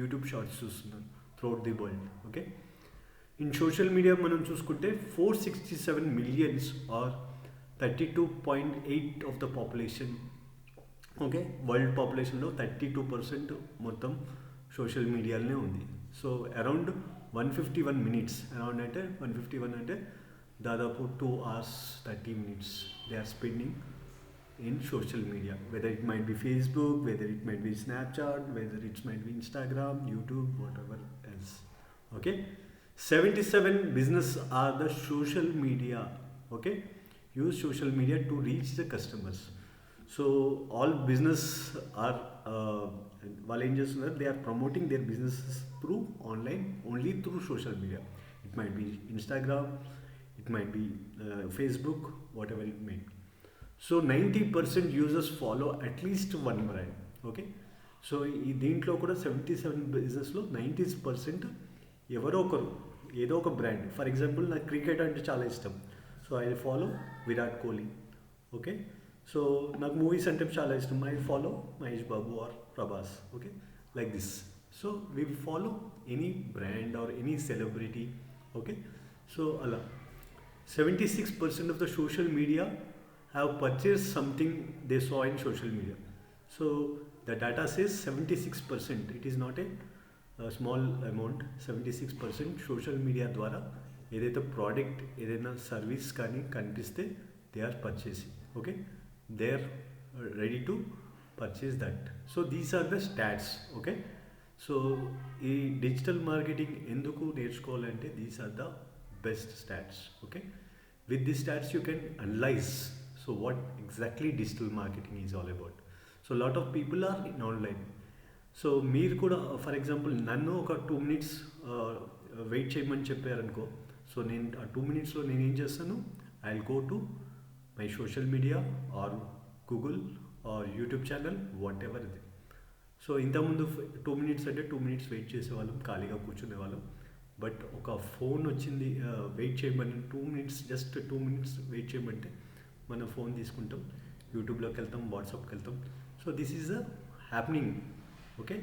YouTube shorts చూస్తున్నారు throughout the world. Okay, in social media మనం చూసుకుంటే 467 millions are 32.8 of the population. Okay, world పాపులేషన్లో 32% మొత్తం social మీడియాలోనే ఉంది. సో అరౌండ్ 151 మినిట్స్, అరౌండ్ అంటే 151 అంటే దాదాపు 2 hours 30 minutes they are spending in social media, whether it might be Facebook, whether it might be Snapchat, whether it might be Instagram, YouTube, whatever else. Okay, 77 business are the social media. Okay, use social media to reach the customers. So all business are while they are promoting their businesses through online, only through social media. It might be Instagram, it might be Facebook, whatever it may be. So 90% users follow at least one brand. Okay, so ఈ దీంట్లో కూడా 77 బిజినెస్లో 90% ఎవరో ఒకరు ఏదో ఒక brand. For example నాకు cricket అంటే చాలా ఇష్టం, so I follow Virat Kohli. Okay, so నాకు మూవీస్ అంటే చాలా ఇష్టం, I follow Mahesh Babu or Prabhas. Okay, like this. So we follow any brand or any celebrity. Okay, so అలా 76% of the social media have purchased something they saw in social media. So the data says 76%. It is not a small amount. 76% social media ద్వారా ఏదైతే product ఏదైనా service కానీ కనిపిస్తే they are purchasing. Okay, they are ready to purchase that. So these are the stats. Okay, so ఈ digital marketing ఎందుకు నేర్చుకోవాలంటే these are the best stats. Okay, with the stats you can analyse so what exactly digital marketing is all about. So lot of people are in online. So మీరు కూడా for example నన్ను ఒక 2 minutes wait చేయమని చెప్పారనుకో, so నేను ఆ 2 minutesలో నేను ఏం చేస్తాను, I will go to my social media are Google or YouTube channel, what ever ఇది. సో ఇంతకుముందు 2 minutes అంటే 2 minutes వెయిట్ చేసేవాళ్ళం, ఖాళీగా కూర్చునేవాళ్ళం. బట్ ఒక ఫోన్ వచ్చింది వెయిట్ చేయమని 2 minutes, జస్ట్ 2 minutes వెయిట్ చేయమంటే మనం ఫోన్ తీసుకుంటాం, యూట్యూబ్లోకి వెళ్తాం, వాట్సాప్కి వెళ్తాం. So this is a happening. Okay,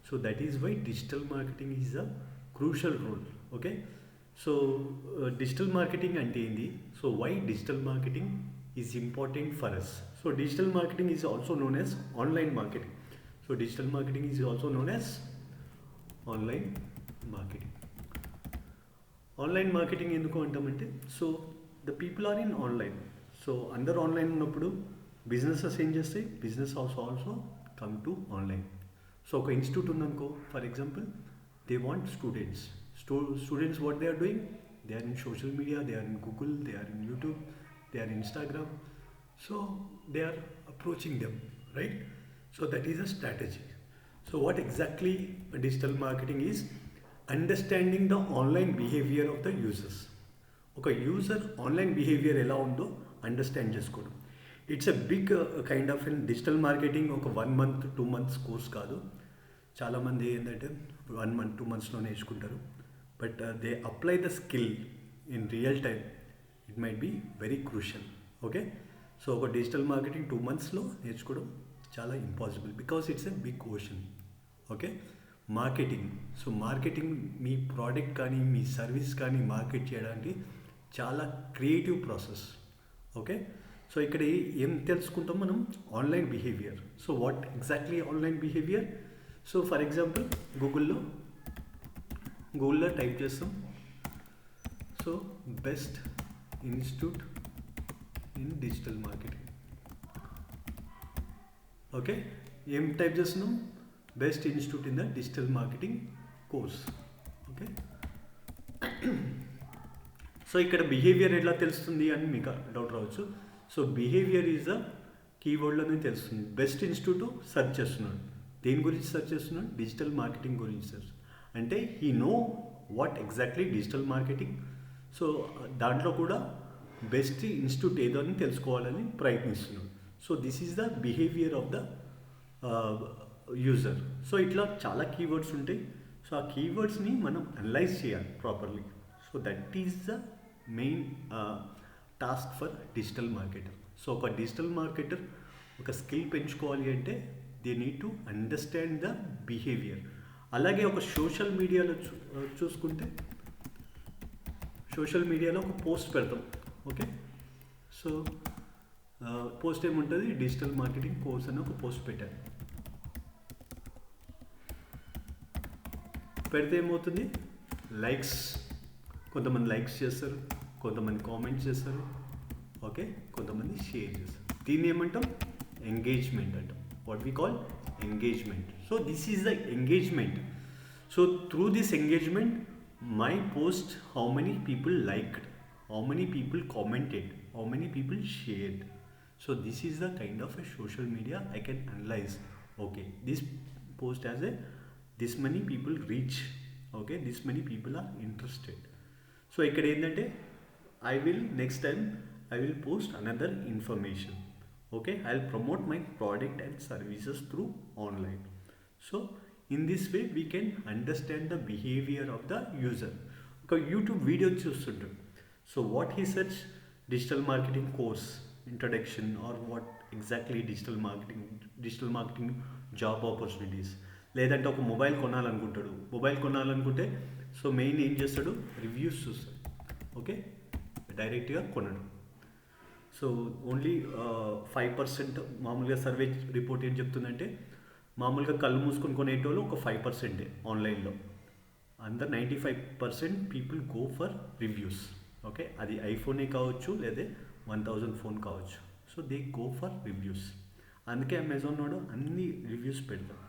so that is why digital marketing is a crucial role. Okay, so digital marketing అంటే ఏంది, so why digital marketing is important for us. So digital marketing is also known as online marketing. So digital marketing is also known as online marketing. Online marketing ఎందుకు అంటామంటే, so the people are in online. సో అందరూ online ఉన్నప్పుడు businesses ఏం చేస్తాయి, business also come to online. So ఒక institute ఉందనుకో, for example they want students. Students what they are doing, they are in social media, they are in Google, they are in YouTube, they are in Instagram. So they are approaching them, right? So that is a strategy. So what exactly digital marketing is understanding the online behaviour of the users. ఒక user online behaviour ఎలా ఉందో understand చేసుకోవడం. It's a big kind of digital marketing. ఒక 1 month 2 months course కాదు. చాలామంది ఏంటంటే 1 month 2 monthsలో నేర్చుకుంటారు, but they apply the skill in real time. It might be very crucial. Okay, so ఒక డిజిటల్ మార్కెటింగ్ 2 monthsలో నేర్చుకోవడం చాలా impossible, because it's a big ocean. Okay, marketing. So marketing మీ ప్రోడక్ట్ కానీ మీ సర్వీస్ కానీ మార్కెట్ చేయడానికి చాలా క్రియేటివ్ ప్రాసెస్. ఓకే, సో ఇక్కడ ఏం తెలుసుకుంటాం మనం, online behaviour. So what exactly online behaviour. So for example గూగుల్లో టైప్ చేస్తాం, so best institute in digital marketing. Okay, ఏం టైప్ చేస్తున్నాం, best institute in the digital marketing course. Okay, so ఇక్కడ behaviour ఎట్లా తెలుస్తుంది అని మీకు డౌట్ రావచ్చు. సో బిహేవియర్ ఈజ్ అ కీవర్డ్లోనే తెలుస్తుంది. బెస్ట్ ఇన్స్టిట్యూట్ సెర్చ్ చేస్తున్నాడు, దేని గురించి సెర్చ్ చేస్తున్నాడు, డిజిటల్ మార్కెటింగ్ గురించి సెర్చ్. అంటే he know what exactly digital marketing. So దాంట్లో కూడా బెస్ట్ ఇన్స్టిట్యూట్ ఏదో అని తెలుసుకోవాలని ప్రయత్నిస్తున్నాడు. So this is the behaviour of the user. So ఇట్లా చాలా కీవర్డ్స్ ఉంటాయి. సో ఆ కీవర్డ్స్ని మనం అనలైజ్ చేయాలి properly. So that is the main task for digital marketer. So ఒక డిజిటల్ మార్కెటర్ ఒక స్కిల్ పెంచుకోవాలి అంటే they need to understand the behaviour. ఆ అలాగే ఒక సోషల్ మీడియాలో చూసుకుంటే సోషల్ మీడియాలో ఒక పోస్ట్ పెడతాం. ఓకే, సో పోస్ట్ ఏముంటుంది, డిజిటల్ మార్కెటింగ్ కోర్స్ అని ఒక పోస్ట్ పెట్టాను. పెడితే ఏమవుతుంది, లైక్స్, కొంతమంది లైక్స్ చేస్తారు, కొంతమంది కామెంట్స్ చేస్తారు, ఓకే, కొంతమంది షేర్ చేస్తారు. దీన్ని ఏమంటాం, ఎంగేజ్మెంట్ అంటాం. What we call engagement. So this is the engagement. So through this engagement my post, how many people liked, how many people commented, how many people shared. So this is the kind of a social media I can analyze. Okay, this post has a this many people reach, okay, this many people are interested. So ikkada endante I will next time I will post another information. Okay, I'll promote my product and services through online. So in this way we can understand the behavior of the user. ఒక YouTube video చూస్తుంటాడు. So what he search, digital marketing course introduction or what exactly digital marketing job opportunities. లేదంటే ఒక mobile కొనాలనుకుంటే so main ఏం చేస్తాడు, reviews చూస్తాడు. Okay, డైరెక్ట్గా కొనడు. So only 5% మామూలుగా survey report ఏం చెప్తుందంటే, మామూలుగా కళ్ళు మూసుకొని కొనేటోళ్ళు ఒక 5% ఆన్లైన్లో, అందరు 95% people go for reviews. Okay, అది ఐఫోనే కావచ్చు లేదా 1000 ఫోన్ కావచ్చు. So they go for reviews. అందుకే అమెజాన్ వాడు అన్ని రివ్యూస్ పెడతారు.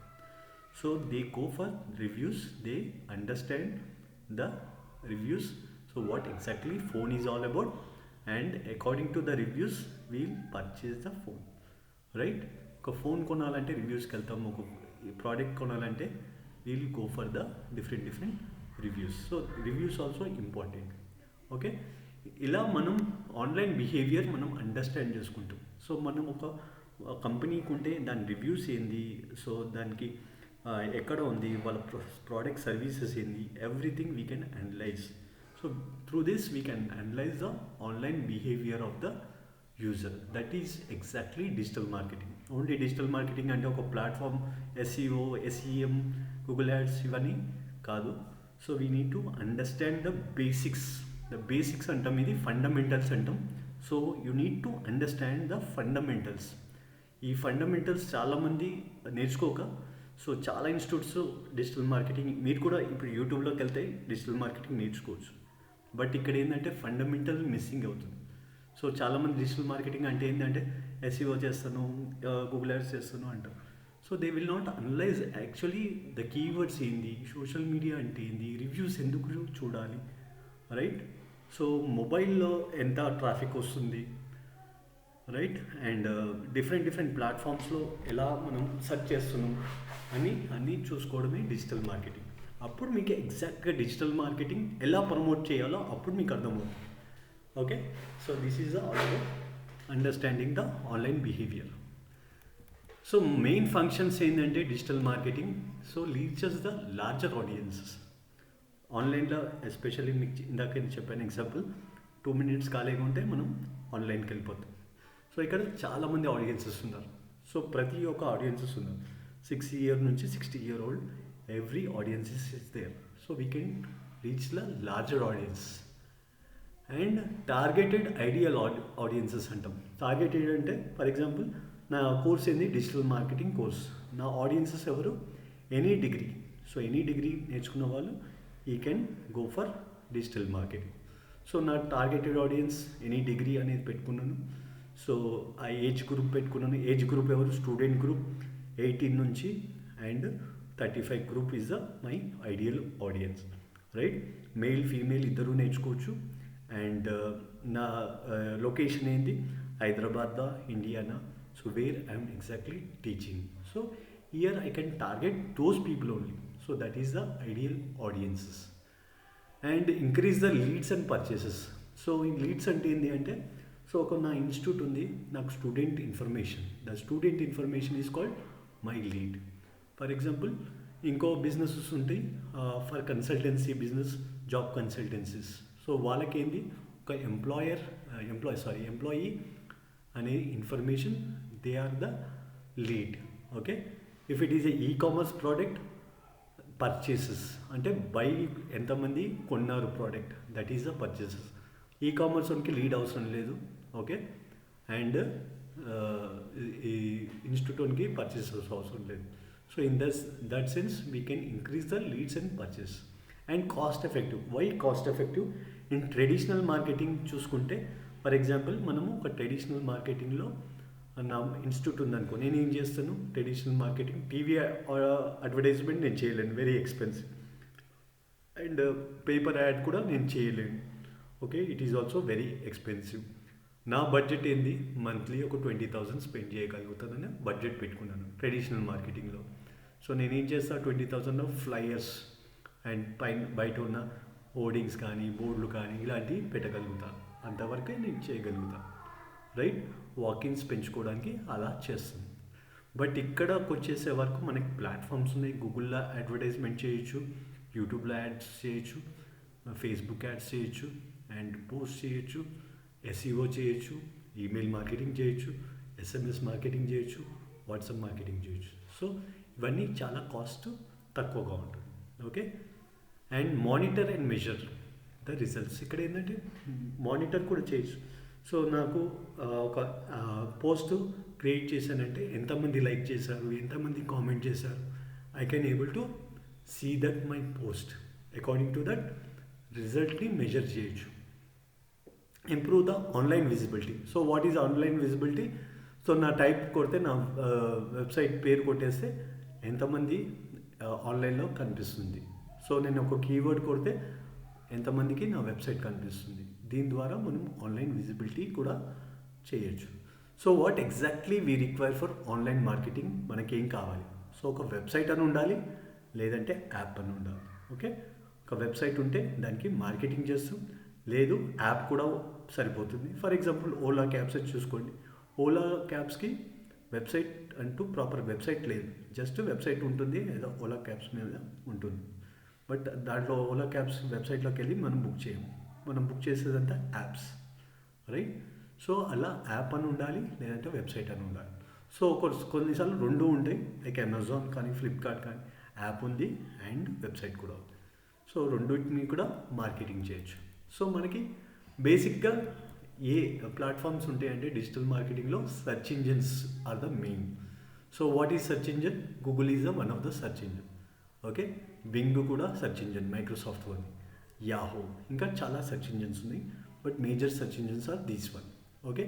So they go for reviews, they understand the reviews. So what exactly phone is all about, and according to the reviews we'll purchase the phone. Right, ఒక phone కొనాలంటే రివ్యూస్కి వెళ్తాము, ఒక product కొనాలంటే we'll go for the different reviews. So reviews also important. Okay, ఇలా మనం online behaviour మనం understand చేసుకుంటాం. సో మనం ఒక కంపెనీకి ఉంటే దాని రివ్యూస్ ఏంది, సో దానికి ఎక్కడ ఉంది, వాళ్ళ ప్రోడక్ట్ సర్వీసెస్ ఏంది, everything we can analyse. So through this we can analyse the online behaviour of the user. That is exactly digital marketing. Only digital marketing అంటే ఒక platform, SEO, SEM, Google ads ఇవన్నీ కాదు. So we need to understand the basics అంటాం, ఇది fundamentals అంటాం. So you need to understand the fundamentals. ఈ fundamentals చాలామంది నేర్చుకోక, so చాలా ఇన్స్టిట్యూట్స్ డిజిటల్ మార్కెటింగ్, మీరు కూడా ఇప్పుడు యూట్యూబ్లోకి వెళ్తే డిజిటల్ మార్కెటింగ్ నేర్చుకోవచ్చు. బట్ ఇక్కడ ఏంటంటే ఫండమెంటల్ మిస్సింగ్ అవుతుంది. సో చాలామంది డిజిటల్ మార్కెటింగ్ అంటే ఏంటంటే ఎస్ఈఓ చేస్తాను, గూగుల్ యాడ్స్ చేస్తాను అంటారు. So they will not analyse actually the keywords ఏంది, సోషల్ మీడియా అంటే ఏంది, రివ్యూస్ ఎందుకు చూడాలి, రైట్. సో మొబైల్లో ఎంత ట్రాఫిక్ వస్తుంది, రైట్, అండ్ డిఫరెంట్ ప్లాట్ఫామ్స్లో ఎలా మనం సెర్చ్ చేస్తున్నాం అన్నీ చూసుకోవడమే డిజిటల్ మార్కెటింగ్. అప్పుడు మీకు ఎగ్జాక్ట్గా డిజిటల్ మార్కెటింగ్ ఎలా ప్రమోట్ చేయాలో అప్పుడు మీకు అర్థమవుతుంది. Okay, so this is all about understanding the online behaviour. So main functions ఏంటంటే digital marketing so reaches the larger audiences. ఆన్లైన్లో ఎస్పెషల్లీ మీకు ఇందాక చెప్పాను ఎగ్జాంపుల్, 2 minutes ఖాళీగా ఉంటే మనం ఆన్లైన్కి వెళ్ళిపోతాం. సో ఇక్కడ చాలామంది ఆడియన్సెస్ ఉన్నారు. సో ప్రతి ఒక్క ఆడియన్సెస్ ఉన్నారు, 6 years నుంచి 60 years old, every audiences is there. So we can reach the larger audience. And targeted ideal audiences అంటాం. టార్గెటెడ్ అంటే ఫర్ ఎగ్జాంపుల్ నా కోర్స్ ఏంది, డిజిటల్ మార్కెటింగ్ కోర్స్. నా ఆడియన్సెస్ ఎవరు, any degree. So any degree నేర్చుకున్న వాళ్ళు ఈ can go for digital marketing. So నా టార్గెటెడ్ ఆడియన్స్ ఎనీ డిగ్రీ అనేది పెట్టుకున్నాను. సో ఆ ఏజ్ గ్రూప్ పెట్టుకున్నాను. ఏజ్ గ్రూప్ ఎవరు, స్టూడెంట్ గ్రూప్ 18 నుంచి and 35 group is the my ideal audience, right. Male female ఇద్దరు నేర్చుకోవచ్చు. అండ్ నా లొకేషన్ ఏంది, హైదరాబాద్దా, ఇండియానా, so where I'm exactly teaching. So here I can target those people only. So that is the ideal audiences. And increase the leads and purchases. So ఈ leads అంటే ఏంటి అంటే, సో ఒక నా ఇన్స్టిట్యూట్ ఉంది, నాకు student information, the student information is called my lead. For example ఇంకో businesses ఉంటాయి for consultancy business, job consultancies. So వాళ్ళకేంది, ఒక ఎంప్లాయీ అనే information, they are the lead. Okay, if it is a e-commerce product, purchases అంటే buy ఎంతమంది కొన్నారు product, that is the purchases. E-commerce వానికి lead అవసరం లేదు. ఓకే, అండ్ ఈ ఇన్స్టిట్యూట్ వానికి పర్చేసెస్ అవసరం లేదు. So in that sense we can increase the leads and purchase. And cost effective. Why cost effective? In traditional marketing చూసుకుంటే, for example మనము ఒక ట్రెడిషనల్ మార్కెటింగ్లో నా ఇన్స్టిట్యూట్ ఉందనుకో, నేను ఏం చేస్తాను, ట్రెడిషనల్ మార్కెటింగ్ టీవీ అడ్వర్టైజ్మెంట్ నేను చేయలేను, very expensive. And paper ad కూడా నేను చేయలేను. Okay, it is also very expensive. నా బడ్జెట్ ఏంది, మంత్లీ ఒక 20,000 స్పెండ్ చేయగలుగుతానని బడ్జెట్ పెట్టుకున్నాను ట్రెడిషనల్ మార్కెటింగ్లో. సో నేనేం చేస్తాను, 20,000 ఫ్లయర్స్ అండ్ బయట ఉన్న హోర్డింగ్స్ కానీ బోర్డులు కానీ ఇలాంటివి పెట్టగలుగుతాను. అంతవరకే నేను చేయగలుగుతాను, రైట్. వాకిన్స్ పెంచుకోవడానికి అలా చేస్తుంది. బట్ ఇక్కడకు వచ్చేసే వరకు మనకి ప్లాట్ఫామ్స్ ఉన్నాయి. గూగుల్లో అడ్వర్టైజ్మెంట్ చేయొచ్చు, యూట్యూబ్లో యాడ్స్ చేయొచ్చు, ఫేస్బుక్ యాడ్స్ చేయొచ్చు, అండ్ పోస్ట్ చేయొచ్చు, ఎస్ఈఓ చేయొచ్చు, ఈమెయిల్ మార్కెటింగ్ చేయొచ్చు, ఎస్ఎంఎస్ మార్కెటింగ్ చేయొచ్చు, వాట్సాప్ మార్కెటింగ్ చేయొచ్చు. సో ఇవన్నీ చాలా కాస్ట్ తక్కువగా ఉంటుంది. Okay, and monitor and measure the results. ఇక్కడ ఏంటంటే మానిటర్ కూడా చేయొచ్చు. సో నాకు ఒక పోస్ట్ క్రియేట్ చేశానంటే ఎంతమంది లైక్ చేశారు, ఎంతమంది కామెంట్ చేశారు, I can able to see that my post. According to that రిజల్ట్ని మెజర్ చేయొచ్చు. Improve the online visibility. So what is online visibility? So నా టైప్ కొడితే, నా వెబ్సైట్ పేరు కొట్టేస్తే ఎంతమంది ఆన్లైన్లో కనిపిస్తుంది. సో నేను ఒక కీవర్డ్ కొడితే ఎంతమందికి నా వెబ్సైట్ కనిపిస్తుంది. దీని ద్వారా మనం ఆన్లైన్ విజిబిలిటీ కూడా చేయొచ్చు. So what exactly we require for online marketing? మనకేం కావాలి? సో ఒక వెబ్సైట్ అని ఉండాలి, లేదంటే యాప్ అని ఉండాలి. ఓకే, ఒక వెబ్సైట్ ఉంటే దానికి మార్కెటింగ్ చేస్తాం, లేదు యాప్ కూడా సరిపోతుంది. ఫర్ ఎగ్జాంపుల్ ఓలా క్యాబ్స్ చూసుకోండి. ఓలా క్యాబ్స్కి వెబ్సైట్ అంటూ ప్రాపర్ వెబ్సైట్ లేదు, జస్ట్ వెబ్సైట్ ఉంటుంది, ఏదో ఓలా క్యాబ్స్ మీద ఉంటుంది. బట్ దాంట్లో ఓలా క్యాబ్స్ వెబ్సైట్లోకి వెళ్ళి మనం బుక్ చేయము, మనం బుక్ చేసేదంతా యాప్స్, రైట్. సో అలా యాప్ అని ఉండాలి, లేదంటే వెబ్సైట్ అని ఉండాలి. సో కొన్నిసార్లు రెండు ఉంటాయి, లైక్ అమెజాన్ కానీ ఫ్లిప్కార్ట్ కానీ యాప్ ఉంది అండ్ వెబ్సైట్ కూడా ఉంది. సో రెండింటిని కూడా మార్కెటింగ్ చేయొచ్చు. సో మనకి బేసిక్గా ఏ ప్లాట్ఫామ్స్ ఉంటాయంటే డిజిటల్ మార్కెటింగ్లో search engines are the main. So what is search engine? Google is the one of the search engine. Okay, Bing కూడా search engine, Microsoft one, Yahoo, ఇంకా చాలా సెర్చ్ ఇంజిన్స్ ఉన్నాయి. But major search engines are these one. Okay,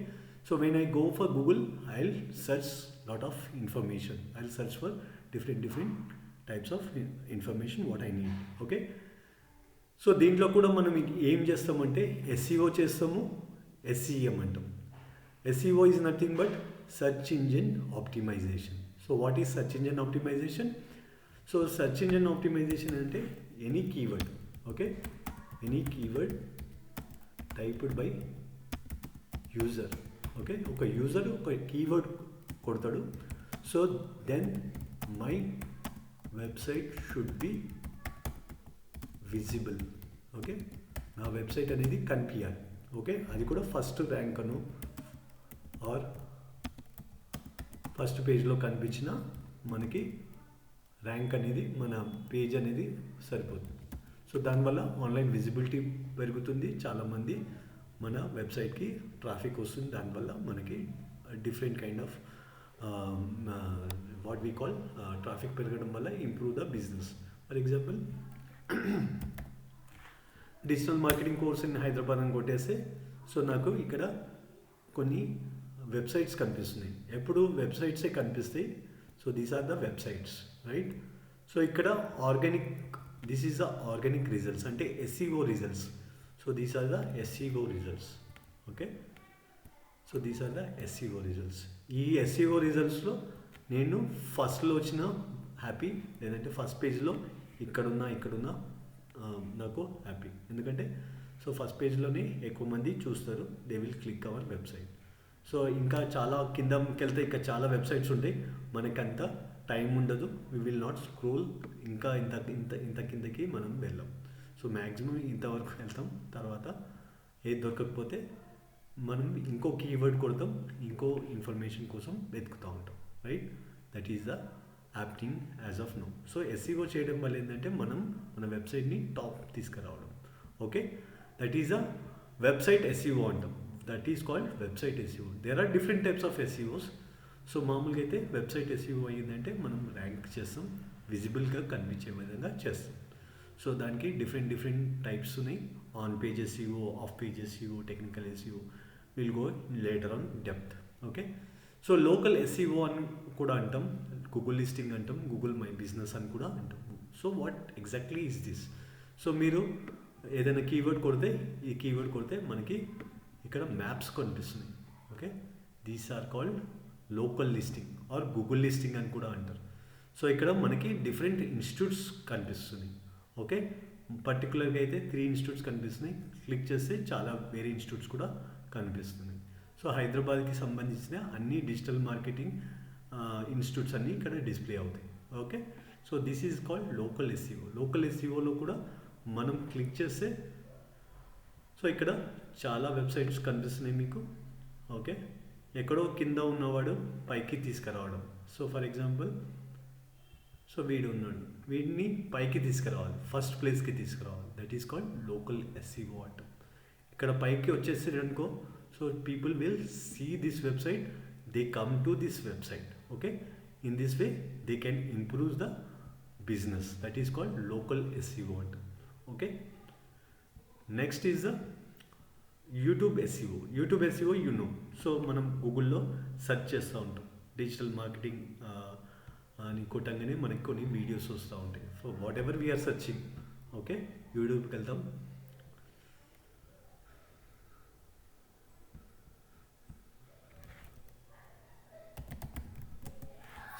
so when I go for Google, I will search lot of information, I will search for different types of information what I need. Okay, so దీంట్లో కూడా మనం ఏం చేస్తామంటే SEO చేస్తాము, SEM అంటాం. SEO is nothing but search engine optimization. So what is search engine optimization? So search engine optimization అంటే any keyword, okay, any keyword typed by user. Okay, ఒక user ఒక కీవర్డ్ కొడతాడు. So then my website should be visible. Okay, నా website అనేది కనిపించాలి. Okay, అది కూడా first rank అను ఆర్ ఫస్ట్ పేజ్లో కనిపించిన మనకి ర్యాంక్ అనేది, మన పేజ్ అనేది సరిపోతుంది. సో దానివల్ల ఆన్లైన్ విజిబిలిటీ పెరుగుతుంది, చాలామంది మన వెబ్సైట్కి ట్రాఫిక్ వస్తుంది. దానివల్ల మనకి different kind of what we call traffic పెరగడం వల్ల improve the business. For example digital marketing course in Hyderabad అని కొట్టేస్తే, సో నాకు ఇక్కడ కొన్ని వెబ్సైట్స్ కనిపిస్తున్నాయి. ఎప్పుడు వెబ్సైట్సే కనిపిస్తాయి. So these are the websites, right. So ఇక్కడ organic, this is the organic results, అంటే SEO results. So these are the SEO results. Okay, so these are the SEO results. ఈ ఎస్ఈఓ రిజల్ట్స్లో నేను ఫస్ట్లో వచ్చిన హ్యాపీ, లేదంటే ఫస్ట్ పేజ్లో ఇక్కడున్నా నాకు హ్యాపీ. ఎందుకంటే సో ఫస్ట్ పేజ్లోనే ఎక్కువ మంది చూస్తారు, they will click our website. So ఇంకా చాలా కిందకి వెళ్తే ఇంకా చాలా వెబ్సైట్స్ ఉంటాయి, మనకంత టైం ఉండదు, వి విల్ నాట్ స్క్రోల్, ఇంకా ఇంత కిందకి మనం వెళ్ళాం. సో మ్యాక్సిమం ఇంతవరకు వెళ్తాం, తర్వాత ఏది దొరకకపోతే మనం ఇంకో కీవర్డ్ కొడతాం, ఇంకో ఇన్ఫర్మేషన్ కోసం వెతుకుతూ ఉంటాం, right. That is the happening as of now. So SEO చేయడం వల్ల ఏంటంటే మనం మన వెబ్సైట్ని టాప్ తీసుకురావడం. Okay, that is a website SEO అంటాం. That is called website SEO. There are different types of SEOs. So మామూలుగా అయితే వెబ్సైట్ ఎస్ఈఓ అయ్యిందంటే మనం ర్యాంక్ చేస్తాం, విజిబుల్గా కనిపించే విధంగా చేస్తాం. సో దానికి డిఫరెంట్ టైప్స్ ఉన్నాయి. On page SEO, of page SEO, technical SEO. Will go later on depth. Okay, so local SEO అని కూడా అంటాం, గూగుల్ లిస్టింగ్ అంటాం, గూగుల్ మై బిజినెస్ అని కూడా అంటాం. So what exactly is this? So మీరు ఏదైనా కీవర్డ్ కొడితే, ఈ కీవర్డ్ కొడితే మనకి ఇక్కడ మ్యాప్స్ కనిపిస్తున్నాయి. Okay, these are called local listing or Google listing అని కూడా అంటారు. సో ఇక్కడ మనకి డిఫరెంట్ ఇన్స్టిట్యూట్స్ కనిపిస్తున్నాయి. ఓకే, పర్టికులర్గా అయితే 3 ఇన్స్టిట్యూట్స్ కనిపిస్తున్నాయి. క్లిక్ చేస్తే చాలా వేరే ఇన్స్టిట్యూట్స్ కూడా కనిపిస్తున్నాయి. సో హైదరాబాద్కి సంబంధించిన అన్ని డిజిటల్ మార్కెటింగ్ ఇన్స్టిట్యూట్స్ అన్నీ ఇక్కడ డిస్ప్లే అవుతాయి. Okay, so this is called local SEO. Local ఎస్ఈఓలో కూడా మనం క్లిక్ చేస్తే సో ఇక్కడ చాలా వెబ్సైట్స్ కనిపిస్తున్నాయి మీకు. ఓకే, ఎక్కడో కింద ఉన్నవాడు పైకి తీసుకురావడం. సో ఫర్ ఎగ్జాంపుల్, సో వీడు ఉన్నాడు, వీడిని పైకి తీసుకురావాలి, ఫస్ట్ ప్లేస్కి తీసుకురావాలి. That is called local SEO అంటాం. ఇక్కడ పైకి వచ్చేసారు అనుకో, so people will see this website, they come to this website. Okay, in this way they can improve the business. That is called local SEO అంటాం. Okay, next is the YouTube SEO. YouTube SEO so మనం గూగుల్లో search చేస్తూ ఉంటాం, digital marketing అని కొట్టంగానే మనకి కొన్ని videos వస్తూ ఉంటాయి. So whatever we are searching. Okay, యూట్యూబ్కి వెళ్తాం.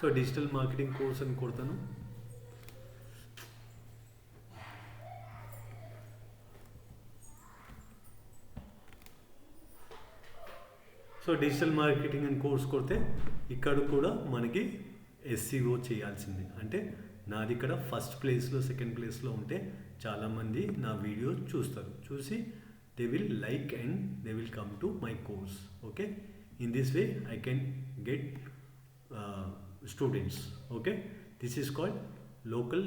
సో డిజిటల్ మార్కెటింగ్ కోర్స్ అని కొడతాను. సో డిజిటల్ మార్కెటింగ్ అని కోర్స్ కొడితే ఇక్కడ కూడా మనకి ఎస్ఈఓ చేయాల్సింది. అంటే నాది ఇక్కడ ఫస్ట్ ప్లేస్లో, సెకండ్ ప్లేస్లో ఉంటే చాలామంది నా వీడియో చూస్తారు, చూసి they will like and they will come to my course. Okay, in this way I can get students. Okay, this is called local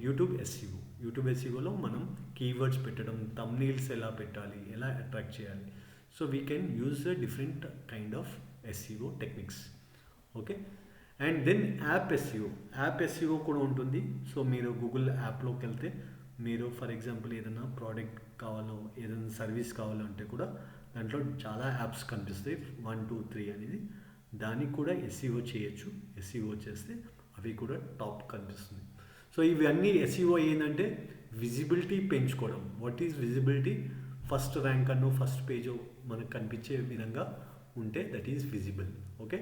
YouTube SEO. YouTube ఎస్ఈఓలో మనం కీవర్డ్స్ పెట్టడం, థంబ్నెయిల్స్ ఎలా పెట్టాలి, ఎలా అట్రాక్ట్ చేయాలి. So we can use the different kind of SEO techniques. Okay, and then app SEO. App SEO కూడా ఉంటుంది. So మీరు గూగుల్ యాప్లోకి వెళ్తే మీరు ఫర్ ఎగ్జాంపుల్ ఏదైనా ప్రోడక్ట్ కావాలో, ఏదైనా సర్వీస్ కావాలో అంటే కూడా దాంట్లో చాలా యాప్స్ కనిపిస్తాయి, 1, 2, 3 అనేది. దానికి కూడా ఎస్ఈఓ చేయొచ్చు. ఎస్ఈఓ చేస్తే అవి కూడా టాప్ కనిపిస్తుంది. సో ఇవన్నీ ఎస్ఈఓ ఏంటంటే విజిబిలిటీ పెంచుకోవడం. What is visibility? First rank అన్నో ఫస్ట్ పేజో మనకు కనిపించే విధంగా ఉంటే that is visible. Okay,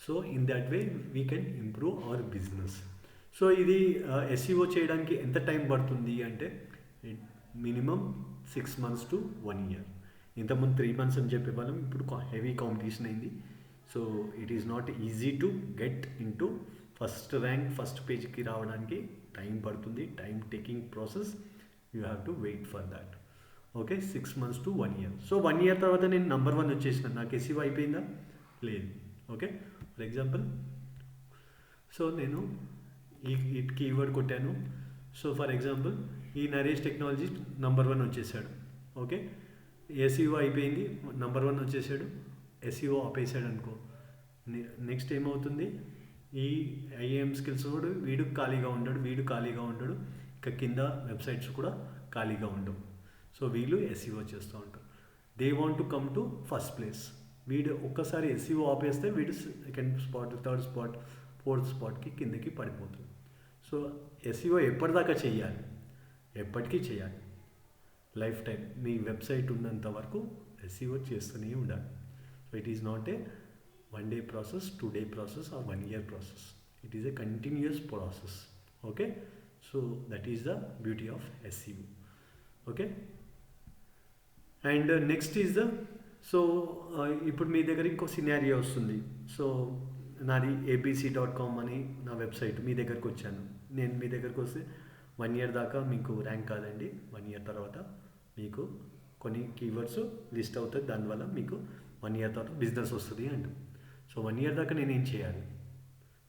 so in that way we can improve our business. So ఇది ఎస్ఈఓ చేయడానికి ఎంత టైం పడుతుంది అంటే మినిమం 6 months to 1 year. ఇంతకుముందు 3 months అని చెప్పేవాళ్ళం, ఇప్పుడు హెవీ కాంపిటీషన్ అయింది. So it is not easy to get in to first rank, first పేజ్కి రావడానికి టైం పడుతుంది. Time taking process, you have to wait for that. Okay, 6 months to 1 year. So 1 year తర్వాత నేను number 1 వచ్చేసిన, నాకు SEO అయిపోయిందా? లేదు. ఓకే, ఫర్ ఎగ్జాంపుల్, సో నేను ఈ కీవర్డ్ కొట్టాను. సో ఫర్ ఎగ్జాంపుల్ ఈ నరేష్ టెక్నాలజీ నంబర్ 1 వచ్చేసాడు. ఓకే, ఎస్ఈఓ అయిపోయింది, నంబర్ 1 వచ్చేసాడు. ఎస్ఈఓ ఆపేసాడు అనుకో, నెక్స్ట్ ఏమవుతుంది? ఈ ఐఏఎం స్కిల్స్ కూడా వీడు ఖాళీగా ఉండడు. ఇక కింద వెబ్సైట్స్ కూడా ఖాళీగా ఉండవు. సో వీళ్ళు ఎస్ఈఓ చేస్తూ ఉంటారు. They want to come to first place. వీడు ఒక్కసారి ఎస్ఈఓ ఆపేస్తే వీడు second spot, third spot, fourth స్పాట్కి కిందకి పడిపోతుంది. సో ఎస్ఈఓ ఎప్పటిదాకా చేయాలి? ఎప్పటికీ చేయాలి, లైఫ్ టైం. మీ వెబ్సైట్ ఉన్నంత వరకు ఎస్ఈఓ చేస్తూనే ఉండాలి. So it is not a 1 day process, 2 day process or 1 year process. It is a continuous process. Okay, so that is the beauty of SEO. Okay, and next is the ఇప్పుడు మీ దగ్గర ఇంకో scenario వస్తుంది. So నాది abc.com అని నా website, మీ దగ్గరకు వచ్చాను. నేను మీ దగ్గరకు వస్తే 1 year దాకా మీకు ర్యాంక్ కాదండి. 1 year తర్వాత మీకు కొన్ని కీవర్డ్స్ లిస్ట్ అవుతుంది, దానివల్ల మీకు 1 year తర్వాత బిజినెస్ వస్తుంది అండి. సో 1 year దాకా నేనేం చేయాలి?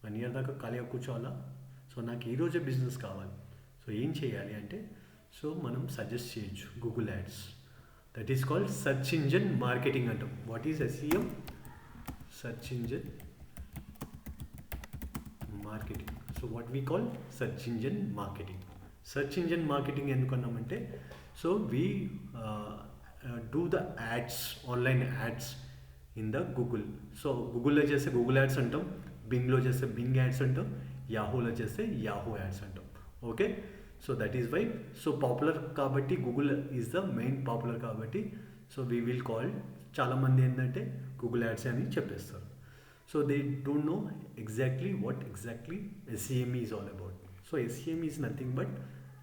1 ఇయర్ దాకా ఖాళీగా కూర్చోవాలా? సో నాకు ఈరోజే బిజినెస్ కావాలి. సో ఏం చేయాలి అంటే, సో మనం సజెస్ట్ చేయొచ్చు Google ads. That is called search engine marketing అంటాం. What is SEM? Search engine marketing. So what we call search engine marketing. Search engine marketing ఎందుకన్నామంటే, so we do the ads, online ads in the Google. So గూగుల్లో చేస్తే Google ads అంటాం, బింగ్లో చేస్తే Bing ads అంటాం, యాహూలో చేస్తే Yahoo ads అంటాం. Okay, so that is why. So popular కాబట్టి Google is the main popular కాబట్టి, సో వీ విల్ కాల్. చాలామంది ఏంటంటే గూగుల్ యాడ్స్ అని చెప్పేస్తారు. So they don't know exactly what exactly SEM is all about. So SEM is nothing but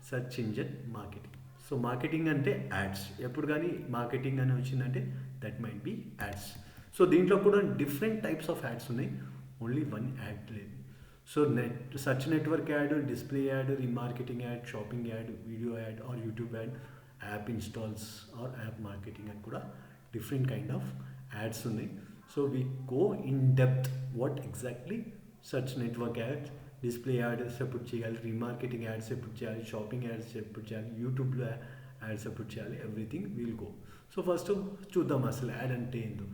search engine marketing. So marketing అంటే ads. ఎప్పుడు కానీ marketing అని వచ్చిందంటే that might be ads. So దీంట్లో కూడా డిఫరెంట్ టైప్స్ ఆఫ్ యాడ్స్ ఉన్నాయి, only one ad లేదు. So search network ad, display ad, remarketing ad, shopping ad, video ad or YouTube ad, app installs or app marketing అని కూడా different kind of ads ఉన్నాయి. So we go in depth what exactly search network ad, display ads ఎప్పుడు చేయాలి, remarketing ads ఎప్పుడు చేయాలి, shopping ads ఎప్పుడు చేయాలి, యూట్యూబ్లో యాడ్స్ ఎప్పుడు చేయాలి, everything will go. So first చూద్దాం అసలు యాడ్ అంటే ఏందో.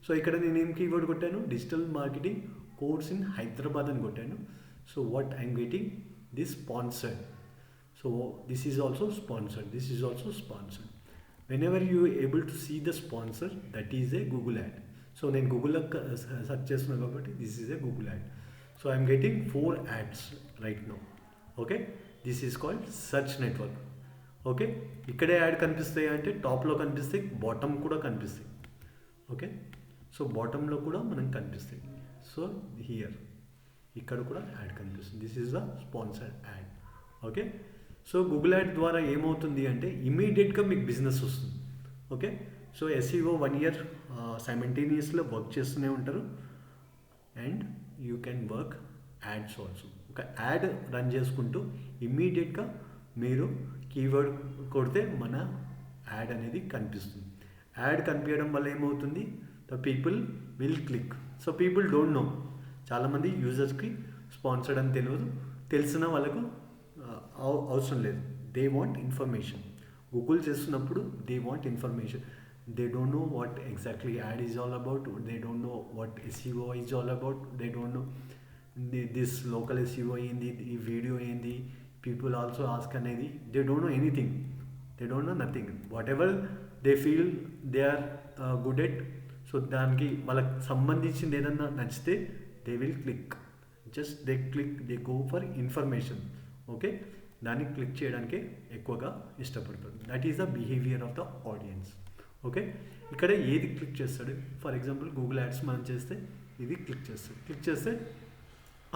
సో ఇక్కడ నేను ఏం కీవర్డ్ కొట్టాను, digital marketing course in Hyderabad అని కొట్టాను. So what I'm getting this sponsored. So this is also sponsored, this is also sponsored. Whenever you able to see the sponsor, that is a Google ad. So నేను గూగుల్లో search చేస్తున్నాను కాబట్టి this is a Google ad. So I'm getting 4 ads right now. Okay, this is called search network. Okay, ఇక్కడే ad కనిపిస్తాయి అంటే టాప్లో కనిపిస్తాయి, bottom కూడా కనిపిస్తాయి. ఓకే, సో బాటంలో కూడా మనకు కనిపిస్తాయి. సో హియర్ ఇక్కడ కూడా యాడ్ కనిపిస్తుంది. This is the sponsored ad. Okay, so Google ad ద్వారా ఏమవుతుంది అంటే ఇమీడియట్గా మీకు బిజినెస్ వస్తుంది. ఓకే, సో SEO 1 ఇయర్ సైమల్టేనియస్లో వర్క్ చేస్తూనే ఉంటారు and you can work ads also. ఒక యాడ్ రన్ చేసుకుంటూ ఇమ్మీడియట్గా మీరు కీవర్డ్ కొడితే మన యాడ్ అనేది కనిపిస్తుంది. యాడ్ కనిపించడం వల్ల ఏమవుతుంది, the people will click. So people don't know, చాలామంది యూజర్స్కి స్పాన్సర్డ్ అని తెలియదు, తెలిసిన వాళ్ళకు అవసరం లేదు. They want information. గూగుల్ చేస్తున్నప్పుడు they want information. They don't know what exactly ad is all about. They don't know what SEO is all about. They don't know this local SEO ఏంది, ఈ video ఏంది, people also ask అనేది. They don't know anything. They don't know nothing. Whatever they feel they are good at, so దానికి వాళ్ళకి సంబంధించింది ఏదన్నా నచ్చితే they will click. Just they click, they go for information. Okay, దాన్ని click చేయడానికే ఎక్కువగా ఇష్టపడతారు. That is the behaviour of the audience. Okay, ఇక్కడ ఏది క్లిక్ చేస్తాడు, ఫర్ ఎగ్జాంపుల్ గూగుల్ యాడ్స్ మనం చేస్తే ఇది క్లిక్ చేస్తాడు. క్లిక్ చేస్తే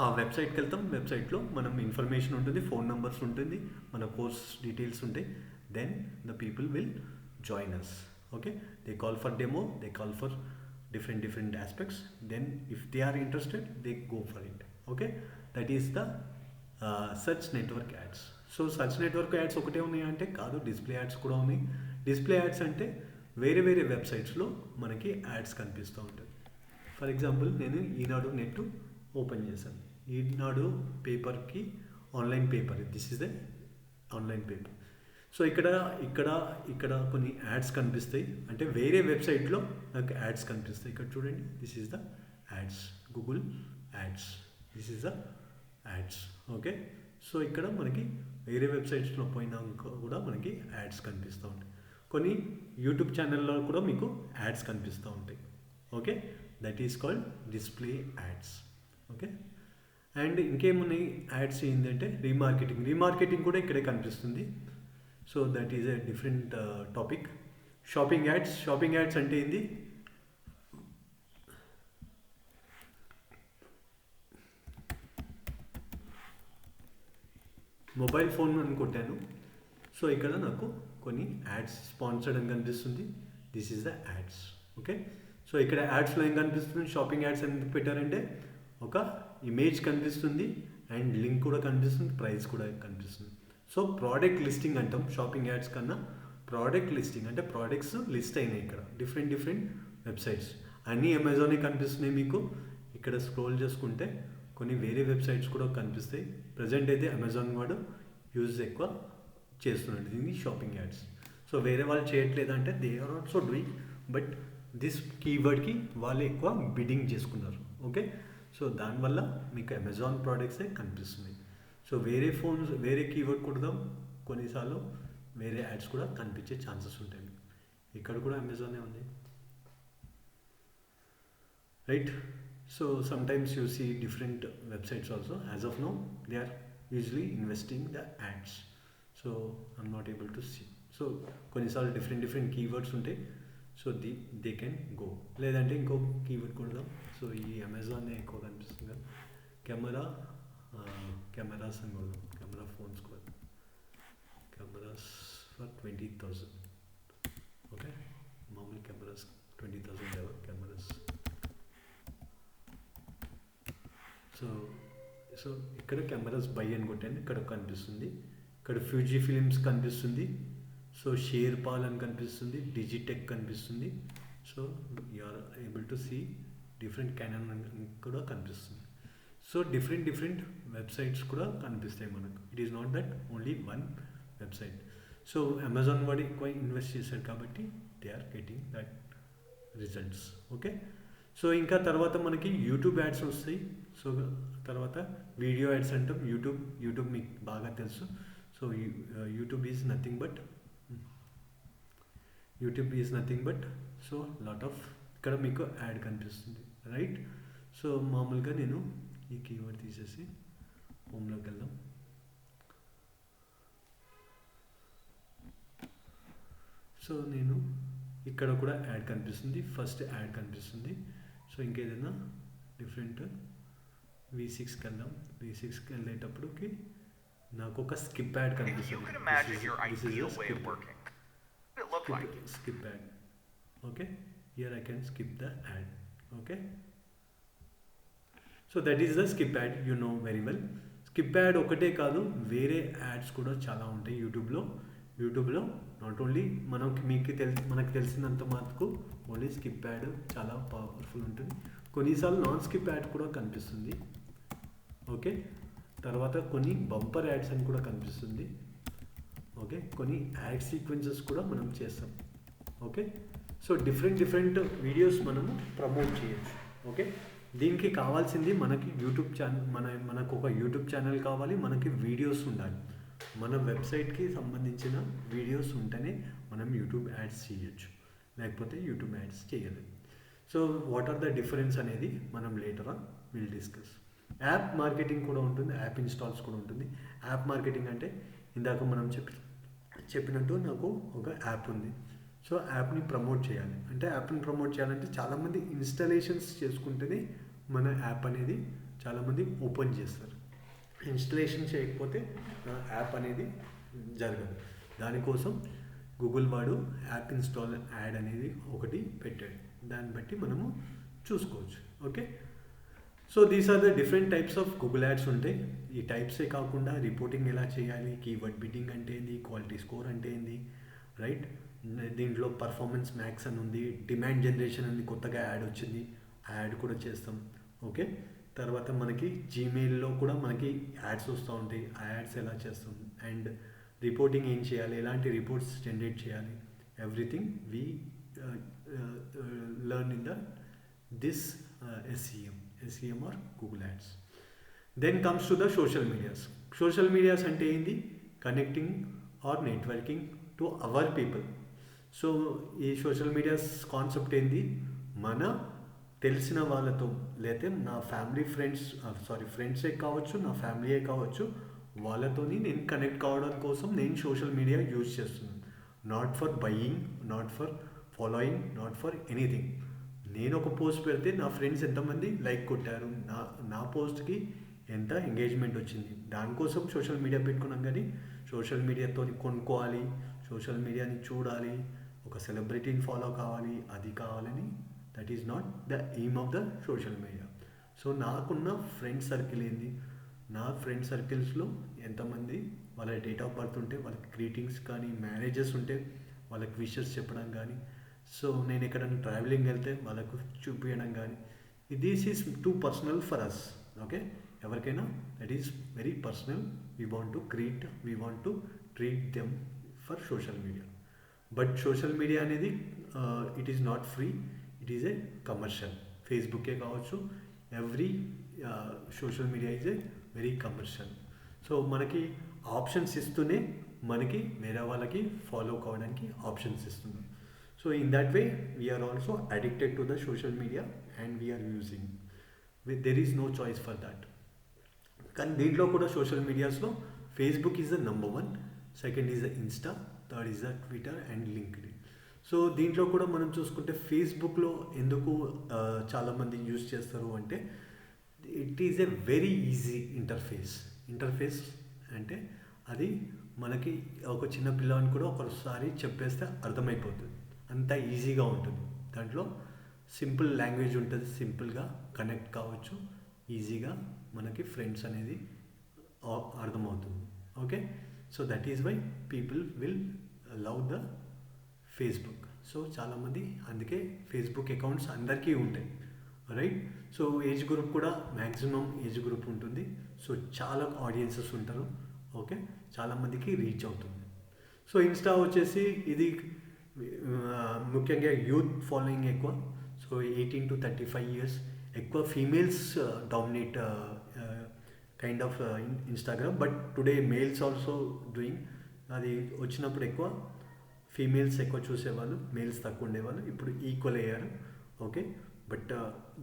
ఆ వెబ్సైట్కి వెళ్తాం. వెబ్సైట్లో మనం ఇన్ఫర్మేషన్ ఉంటుంది, ఫోన్ నెంబర్స్ ఉంటుంది, మన కోర్స్ డీటెయిల్స్ ఉంటాయి. Then the people will join us. Okay, they call for demo, they call for different aspects. Then if they are interested, they go for it. Okay, that is the search network ads. So search network ads ఒకటే ఉన్నాయి అంటే కాదు, display ads కూడా ఉన్నాయి. Display ads అంటే వేరే వేరే వెబ్సైట్స్లో మనకి యాడ్స్ కనిపిస్తూ ఉంటాయి. ఫర్ ఎగ్జాంపుల్ నేను ఈనాడు నెట్ ఓపెన్ చేశాను. ఈనాడు పేపర్కి online paper, this is the online paper. So ఇక్కడ కొన్ని యాడ్స్ కనిపిస్తాయి, అంటే వేరే వెబ్సైట్లో నాకు యాడ్స్ కనిపిస్తాయి. ఇక్కడ చూడండి, this is the ads, Google ads, this is the ads. Okay, so ఇక్కడ మనకి వేరే వెబ్సైట్స్లో పోయినాక కూడా మనకి యాడ్స్ కనిపిస్తూ ఉంటాయి. కొన్ని యూట్యూబ్ ఛానల్లో కూడా మీకు యాడ్స్ కనిపిస్తూ ఉంటాయి. Okay, that is called display ads. Okay, and ఇంకేమున్నాయి యాడ్స్ ఏంటంటే రీమార్కెటింగ్ కూడా ఇక్కడే కనిపిస్తుంది. So that is a different topic. Shopping ads అంటే ఏంది, మొబైల్ ఫోన్ అని కొట్టాను. సో ఇక్కడ నాకు కొన్ని యాడ్స్ స్పాన్సర్డ్ అని కనిపిస్తుంది. This is the ads. Okay, so ఇక్కడ యాడ్స్లో ఏం కనిపిస్తుంది, షాపింగ్ యాడ్స్ ఎందుకు పెట్టారంటే ఒక ఇమేజ్ కనిపిస్తుంది అండ్ లింక్ కూడా కనిపిస్తుంది, ప్రైస్ కూడా కనిపిస్తుంది. సో ప్రోడక్ట్ లిస్టింగ్ అంటాం షాపింగ్ యాడ్స్ కన్నా. ప్రోడక్ట్ లిస్టింగ్ అంటే ప్రోడక్ట్స్ లిస్ట్ అయినాయి ఇక్కడ డిఫరెంట్ వెబ్సైట్స్. అన్నీ అమెజానే కనిపిస్తున్నాయి మీకు. ఇక్కడ స్క్రోల్ చేసుకుంటే కొన్ని వేరే వెబ్సైట్స్ కూడా కనిపిస్తాయి. ప్రజెంట్ అయితే అమెజాన్ వాడు యూజ్ ఎక్కువ చేస్తున్నాడు దీన్ని షాపింగ్ యాడ్స్. సో వేరే వాళ్ళు చేయట్లేదు అంటే they are also doing, but this కీవర్డ్కి వాళ్ళు ఎక్కువ బిడ్డింగ్ చేసుకున్నారు. ఓకే, సో దానివల్ల మీకు అమెజాన్ ప్రోడక్ట్సే కనిపిస్తుంది. సో వేరే ఫోన్స్ వేరే కీవర్డ్ కొడదాం, కొన్నిసార్లు వేరే యాడ్స్ కూడా కనిపించే ఛాన్సెస్ ఉంటాయి. ఇక్కడ కూడా అమెజానే ఉంది, right? So sometimes you see different websites also. As of now they are usually investing the ads. So I'm not able to see. So కొన్నిసార్లు డిఫరెంట్ కీవర్డ్స్ ఉంటాయి. So they can go. లేదంటే ఇంకో keyword కొడదాం. So ఈ Amazon ఎక్కువ కనిపిస్తుంది కదా, cameras అని కొడదాం. కెమెరా ఫోన్స్ కూడా, కెమెరాస్ ఫర్ 20,000. ఓకే, మామూలు కెమెరాస్ 20,000 లేవా కెమెరాస్. సో ఇక్కడ కెమెరాస్ బై అని కొట్టాను, ఇక్కడ కనిపిస్తుంది. ఇక్కడ ఫ్యూజీ ఫిలిమ్స్ కనిపిస్తుంది. సో షేర్పాల్ అని కనిపిస్తుంది, డిజిటెక్ కనిపిస్తుంది. So you are able to see different Canon అని కూడా కనిపిస్తుంది. సో డిఫరెంట్ వెబ్సైట్స్ కూడా కనిపిస్తాయి మనకు. It is not that only one website. So Amazon వాడు ఎక్కువ ఇన్వెస్ట్ చేశారు కాబట్టి they are getting that results. Okay, so ఇంకా తర్వాత మనకి యూట్యూబ్ యాడ్స్ వస్తాయి. సో తర్వాత వీడియో యాడ్స్ అంటాం. యూట్యూబ్ మీకు బాగా తెలుసు. So YouTube is nothing but so lot of ఇక్కడ మీకు యాడ్ కనిపిస్తుంది, రైట్? సో మామూలుగా నేను ఈ కీవర్డ్ తీసేసి హోమ్లోకి వెళ్దాం. సో నేను ఇక్కడ కూడా యాడ్ కనిపిస్తుంది, ఫస్ట్ యాడ్ కనిపిస్తుంది. సో ఇంకేదైనా డిఫరెంట్ V6కి వెళ్దాం. V6కి వెళ్ళేటప్పటికి నాకు ఒక స్కిప్ యాడ్ కనిపిస్తుంది. skip ad. Okay, here I can skip the ad. Okay, so that is the skip ad, you know very well. Skip ad ఒకటే కాదు, వేరే యాడ్స్ కూడా చాలా ఉంటాయి యూట్యూబ్లో. నాట్ ఓన్లీ మనకు తెలిసినంత మటుకు ఓన్లీ స్కిప్ యాడ్ చాలా పవర్ఫుల్ ఉంటుంది. కొన్నిసార్లు నాన్ స్కిప్ యాడ్ కూడా కనిపిస్తుంది. ఓకే, తర్వాత కొన్ని బంపర్ యాడ్స్ అని కూడా కనిపిస్తుంది. ఓకే, కొన్ని యాడ్ సీక్వెన్సెస్ కూడా మనం చేస్తాం. ఓకే, సో డిఫరెంట్ వీడియోస్ మనము ప్రమోట్ చేయొచ్చు. ఓకే, దీనికి కావాల్సింది మనకి యూట్యూబ్ ఛానల్, మనకు ఒక యూట్యూబ్ ఛానల్ కావాలి, మనకి వీడియోస్ ఉండాలి. మన వెబ్సైట్కి సంబంధించిన వీడియోస్ ఉంటేనే మనం యూట్యూబ్ యాడ్స్ చేయొచ్చు, లేకపోతే యూట్యూబ్ యాడ్స్ చేయలేదు. So what are the difference అనేది మనం later on will discuss. App marketing కూడా ఉంటుంది, యాప్ ఇన్స్టాల్స్ కూడా ఉంటుంది. యాప్ మార్కెటింగ్ అంటే ఇందాక మనం చెప్పినట్టు నాకు ఒక యాప్ ఉంది. సో యాప్ని ప్రమోట్ చేయాలి అంటే, యాప్ని ప్రమోట్ చేయాలంటే చాలామంది ఇన్స్టాలేషన్స్ చేసుకుంటేనే మన యాప్ అనేది చాలామంది ఓపెన్ చేస్తారు. ఇన్స్టలేషన్ చేయకపోతే యాప్ అనేది జరగదు. దానికోసం గూగుల్ వాడు యాప్ ఇన్స్టాల్ యాడ్ అనేది ఒకటి పెట్టాడు. దాన్ని బట్టి మనము చూసుకోవచ్చు. Okay, so these are the different types of Google ads ఉంటాయి. ఈ టైప్సే కాకుండా రిపోర్టింగ్ ఎలా చేయాలి, కీవర్డ్ బిడ్డింగ్ అంటే ఏంది, క్వాలిటీ స్కోర్ అంటే ఏంది, రైట్? దీంట్లో పర్ఫార్మెన్స్ మ్యాక్స్ అని ఉంది, డిమాండ్ జనరేషన్ అని కొత్తగా యాడ్ వచ్చింది, ఆ యాడ్ కూడా చేస్తాం. ఓకే, తర్వాత మనకి జీమెయిల్లో కూడా మనకి యాడ్స్ వస్తూ ఉంటాయి, ఆ యాడ్స్ ఎలా చేస్తాం, అండ్ రిపోర్టింగ్ ఏం చేయాలి, ఎలాంటి రిపోర్ట్స్ జనరేట్ చేయాలి, everything we learn in this SEM or Google Ads. Then comes to the social medias. Social medias అంటే ఏంది? Connecting or networking to our people. So ఈ సోషల్ మీడియాస్ కాన్సెప్ట్ ఏంది? మన తెలిసిన వాళ్ళతో, లేకపోతే నా ఫ్రెండ్సే కావచ్చు, నా ఫ్యామిలీయే కావచ్చు, వాళ్ళతోని నేను కనెక్ట్ కావడం కోసం నేను సోషల్ మీడియా యూజ్ చేస్తున్నాను. Not for buying, not for following, not for anything. నేను ఒక పోస్ట్ పెడితే నా ఫ్రెండ్స్ ఎంతమంది లైక్ కొట్టారు, నా పోస్ట్కి ఎంత ఎంగేజ్మెంట్ వచ్చింది, దానికోసం సోషల్ మీడియా పెట్టుకున్నాం. కానీ సోషల్ మీడియాతో కొనుక్కోవాలి, సోషల్ మీడియాని చూడాలి, ఒక సెలబ్రిటీని ఫాలో కావాలి, అది కావాలని, that is not the aim of the social media. So నాకున్న ఫ్రెండ్ సర్కిల్ ఏంది, నా ఫ్రెండ్ సర్కిల్స్లో ఎంతమంది వాళ్ళ డేట్ ఆఫ్ బర్త్ ఉంటే వాళ్ళకి గ్రీటింగ్స్ కానీ, మ్యారేజెస్ ఉంటే వాళ్ళకి విషెస్ చెప్పడం కానీ, సో నేను ఎక్కడైనా ట్రావెలింగ్ వెళ్తే వాళ్ళకు చూపించడం కానీ, this is too personal for us. Okay, ఎవరికైనా that is very personal. We want to treat them for social media. But social media అనేది it is not free, it is a commercial. ఫేస్బుక్కే కావచ్చు, every social media is a very commercial. So మనకి options ఇస్తూనే మనకి వేరే వాళ్ళకి follow కావడానికి options ఇస్తుంది. So in that way we are also addicted to the social media and we are using. There is no choice for that. కానీ దీంట్లో కూడా సోషల్ మీడియాస్లో Facebook is the number 1, second is the Insta, third is the Twitter and LinkedIn. So దీంట్లో కూడా మనం చూసుకుంటే ఫేస్బుక్లో ఎందుకు చాలామంది యూజ్ చేస్తారు అంటే it is a very easy interface అంటే అది మనకి ఒక చిన్న పిల్లని కూడా ఒకసారి చెప్పేస్తే అర్థమైపోతుంది, అంత ఈజీగా ఉంటుంది. దాంట్లో సింపుల్ లాంగ్వేజ్ ఉంటుంది, సింపుల్గా కనెక్ట్ కావచ్చు, ఈజీగా మనకి ఫ్రెండ్స్ అనేది అర్థమవుతుంది. Okay, so that is why people will love the Facebook. So చాలామంది అందుకే ఫేస్బుక్ అకౌంట్స్ అందరికీ ఉంటాయి, రైట్. సో ఏజ్ గ్రూప్ కూడా మ్యాక్సిమం ఏజ్ గ్రూప్ ఉంటుంది. సో చాలా ఆడియన్సెస్ ఉంటారు. ఓకే, చాలామందికి రీచ్ అవుతుంది. సో ఇన్స్టా వచ్చేసి ఇది ముఖ్యంగా యూత్ ఫాలోయింగ్ ఎక్కువ. సో 18 to 35 years ఎక్కువ females dominate kind of Instagram. But today males also doing. అది వచ్చినప్పుడు ఎక్కువ ఫీమేల్స్ ఎక్కువ చూసేవాళ్ళు, మేల్స్ తక్కువ ఉండేవాళ్ళు. ఇప్పుడు ఈక్వల్ అయ్యారు. Okay, but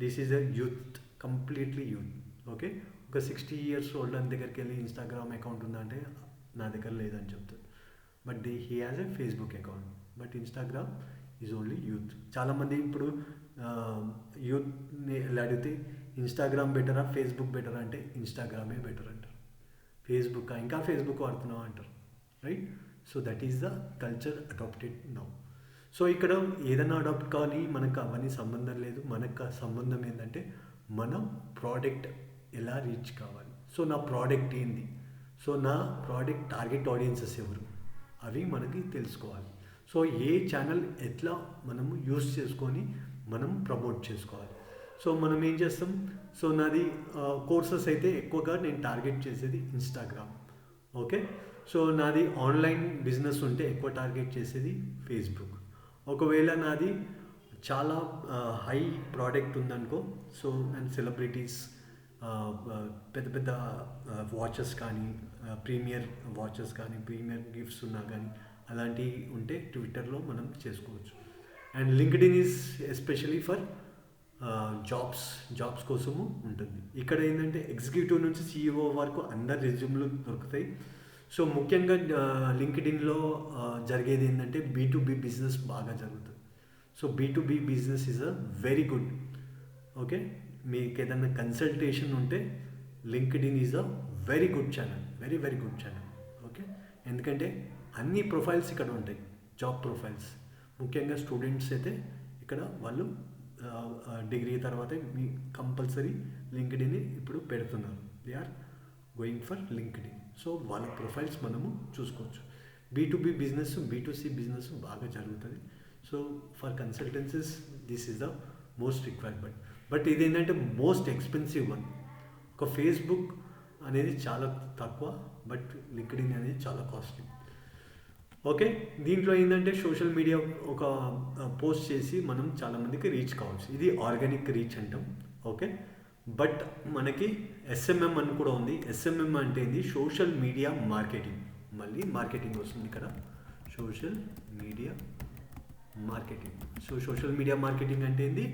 this is a youth, completely youth. Okay, ఒక 60 years ఓల్డ్ అని దగ్గరికి వెళ్ళి ఇన్స్టాగ్రామ్ అకౌంట్ ఉందంటే నా దగ్గర లేదని చెప్తారు. But he has a Facebook account. But Instagram is only youth. చాలామంది ఇప్పుడు యూత్ని ఎలా అడిగితే ఇన్స్టాగ్రామ్ బెటరా ఫేస్బుక్ బెటరా అంటే ఇన్స్టాగ్రామే బెటర్ అంటారు. ఇంకా ఫేస్బుక్ వాడుతున్నావు అంటారు, right. So that is the culture adapted now. So ఇక్కడ ఏదైనా అడాప్ట్ కావాలి, మనకు అవన్నీ సంబంధం లేదు. మనకు సంబంధం ఏంటంటే మన ప్రోడక్ట్ ఎలా రీచ్ కావాలి. సో నా ప్రోడక్ట్ ఏంది, సో నా ప్రోడక్ట్ టార్గెట్ ఆడియన్సెస్ ఎవరు, అవి మనకి తెలుసుకోవాలి. సో ఏ ఛానల్ ఎట్లా మనము యూస్ చేసుకొని మనం ప్రమోట్ చేసుకోవాలి. సో మనం ఏం చేస్తాం, సో నాది కోర్సెస్ అయితే ఎక్కువగా నేను టార్గెట్ చేసేది ఇన్స్టాగ్రామ్. ఓకే, సో నాది ఆన్లైన్ బిజినెస్ ఉంటే ఎక్కువ టార్గెట్ చేసేది ఫేస్బుక్. ఒకవేళ నాది చాలా హై ప్రోడక్ట్ ఉందనుకో, సో నేను సెలబ్రిటీస్ పెద్ద పెద్ద వాచెస్ కానీ, ప్రీమియర్ వాచెస్ కానీ, ప్రీమియర్ గిఫ్ట్స్ ఉన్నా కానీ అలాంటివి ఉంటే ట్విట్టర్లో మనం చేసుకోవచ్చు. And LinkedIn is especially for jobs కోసము ఉంటుంది. ఇక్కడ ఏంటంటే ఎగ్జిక్యూటివ్ నుంచి CEO వరకు అందరి రెజ్యూమ్లు దొరుకుతాయి. సో ముఖ్యంగా లింక్డ్ఇన్లో జరిగేది ఏంటంటే B2B బిజినెస్ బాగా జరుగుతుంది. So B2B business is a very good. Okay, మీకు ఏదైనా కన్సల్టేషన్ ఉంటే LinkedIn is a very good channel, very good channel. Okay, ఎందుకంటే అన్ని ప్రొఫైల్స్ ఇక్కడ ఉంటాయి, జాబ్ ప్రొఫైల్స్. ముఖ్యంగా స్టూడెంట్స్ అయితే ఇక్కడ వాళ్ళు డిగ్రీ తర్వాత మీ కంపల్సరీ లింక్డ్ఇన్ ఇప్పుడు పెడుతున్నారు. They are going for LinkedIn. So వాళ్ళ ప్రొఫైల్స్ మనము చూసుకోవచ్చు. B2B బిజినెస్, B2C బిజినెస్ బాగా జరుగుతుంది. So for consultancies this is the most required. But ఇది ఏంటంటే మోస్ట్ ఎక్స్పెన్సివ్ వన్. ఒక ఫేస్బుక్ అనేది చాలా తక్కువ, బట్ లింక్డ్ఇన్ అనేది చాలా కాస్ట్లీ. ఓకే, దీంట్లో ఏంటంటే సోషల్ మీడియా ఒక పోస్ట్ చేసి మనం చాలామందికి రీచ్ కావచ్చు. ఇది ఆర్గానిక్ రీచ్ అంటాం. ఓకే, బట్ మనకి SMM అని కూడా ఉంది. SMM అంటే ఏంది, సోషల్ మీడియా మార్కెటింగ్. మళ్ళీ మార్కెటింగ్ వస్తుంది ఇక్కడ, social media marketing. So social media marketing అంటే ఏంది,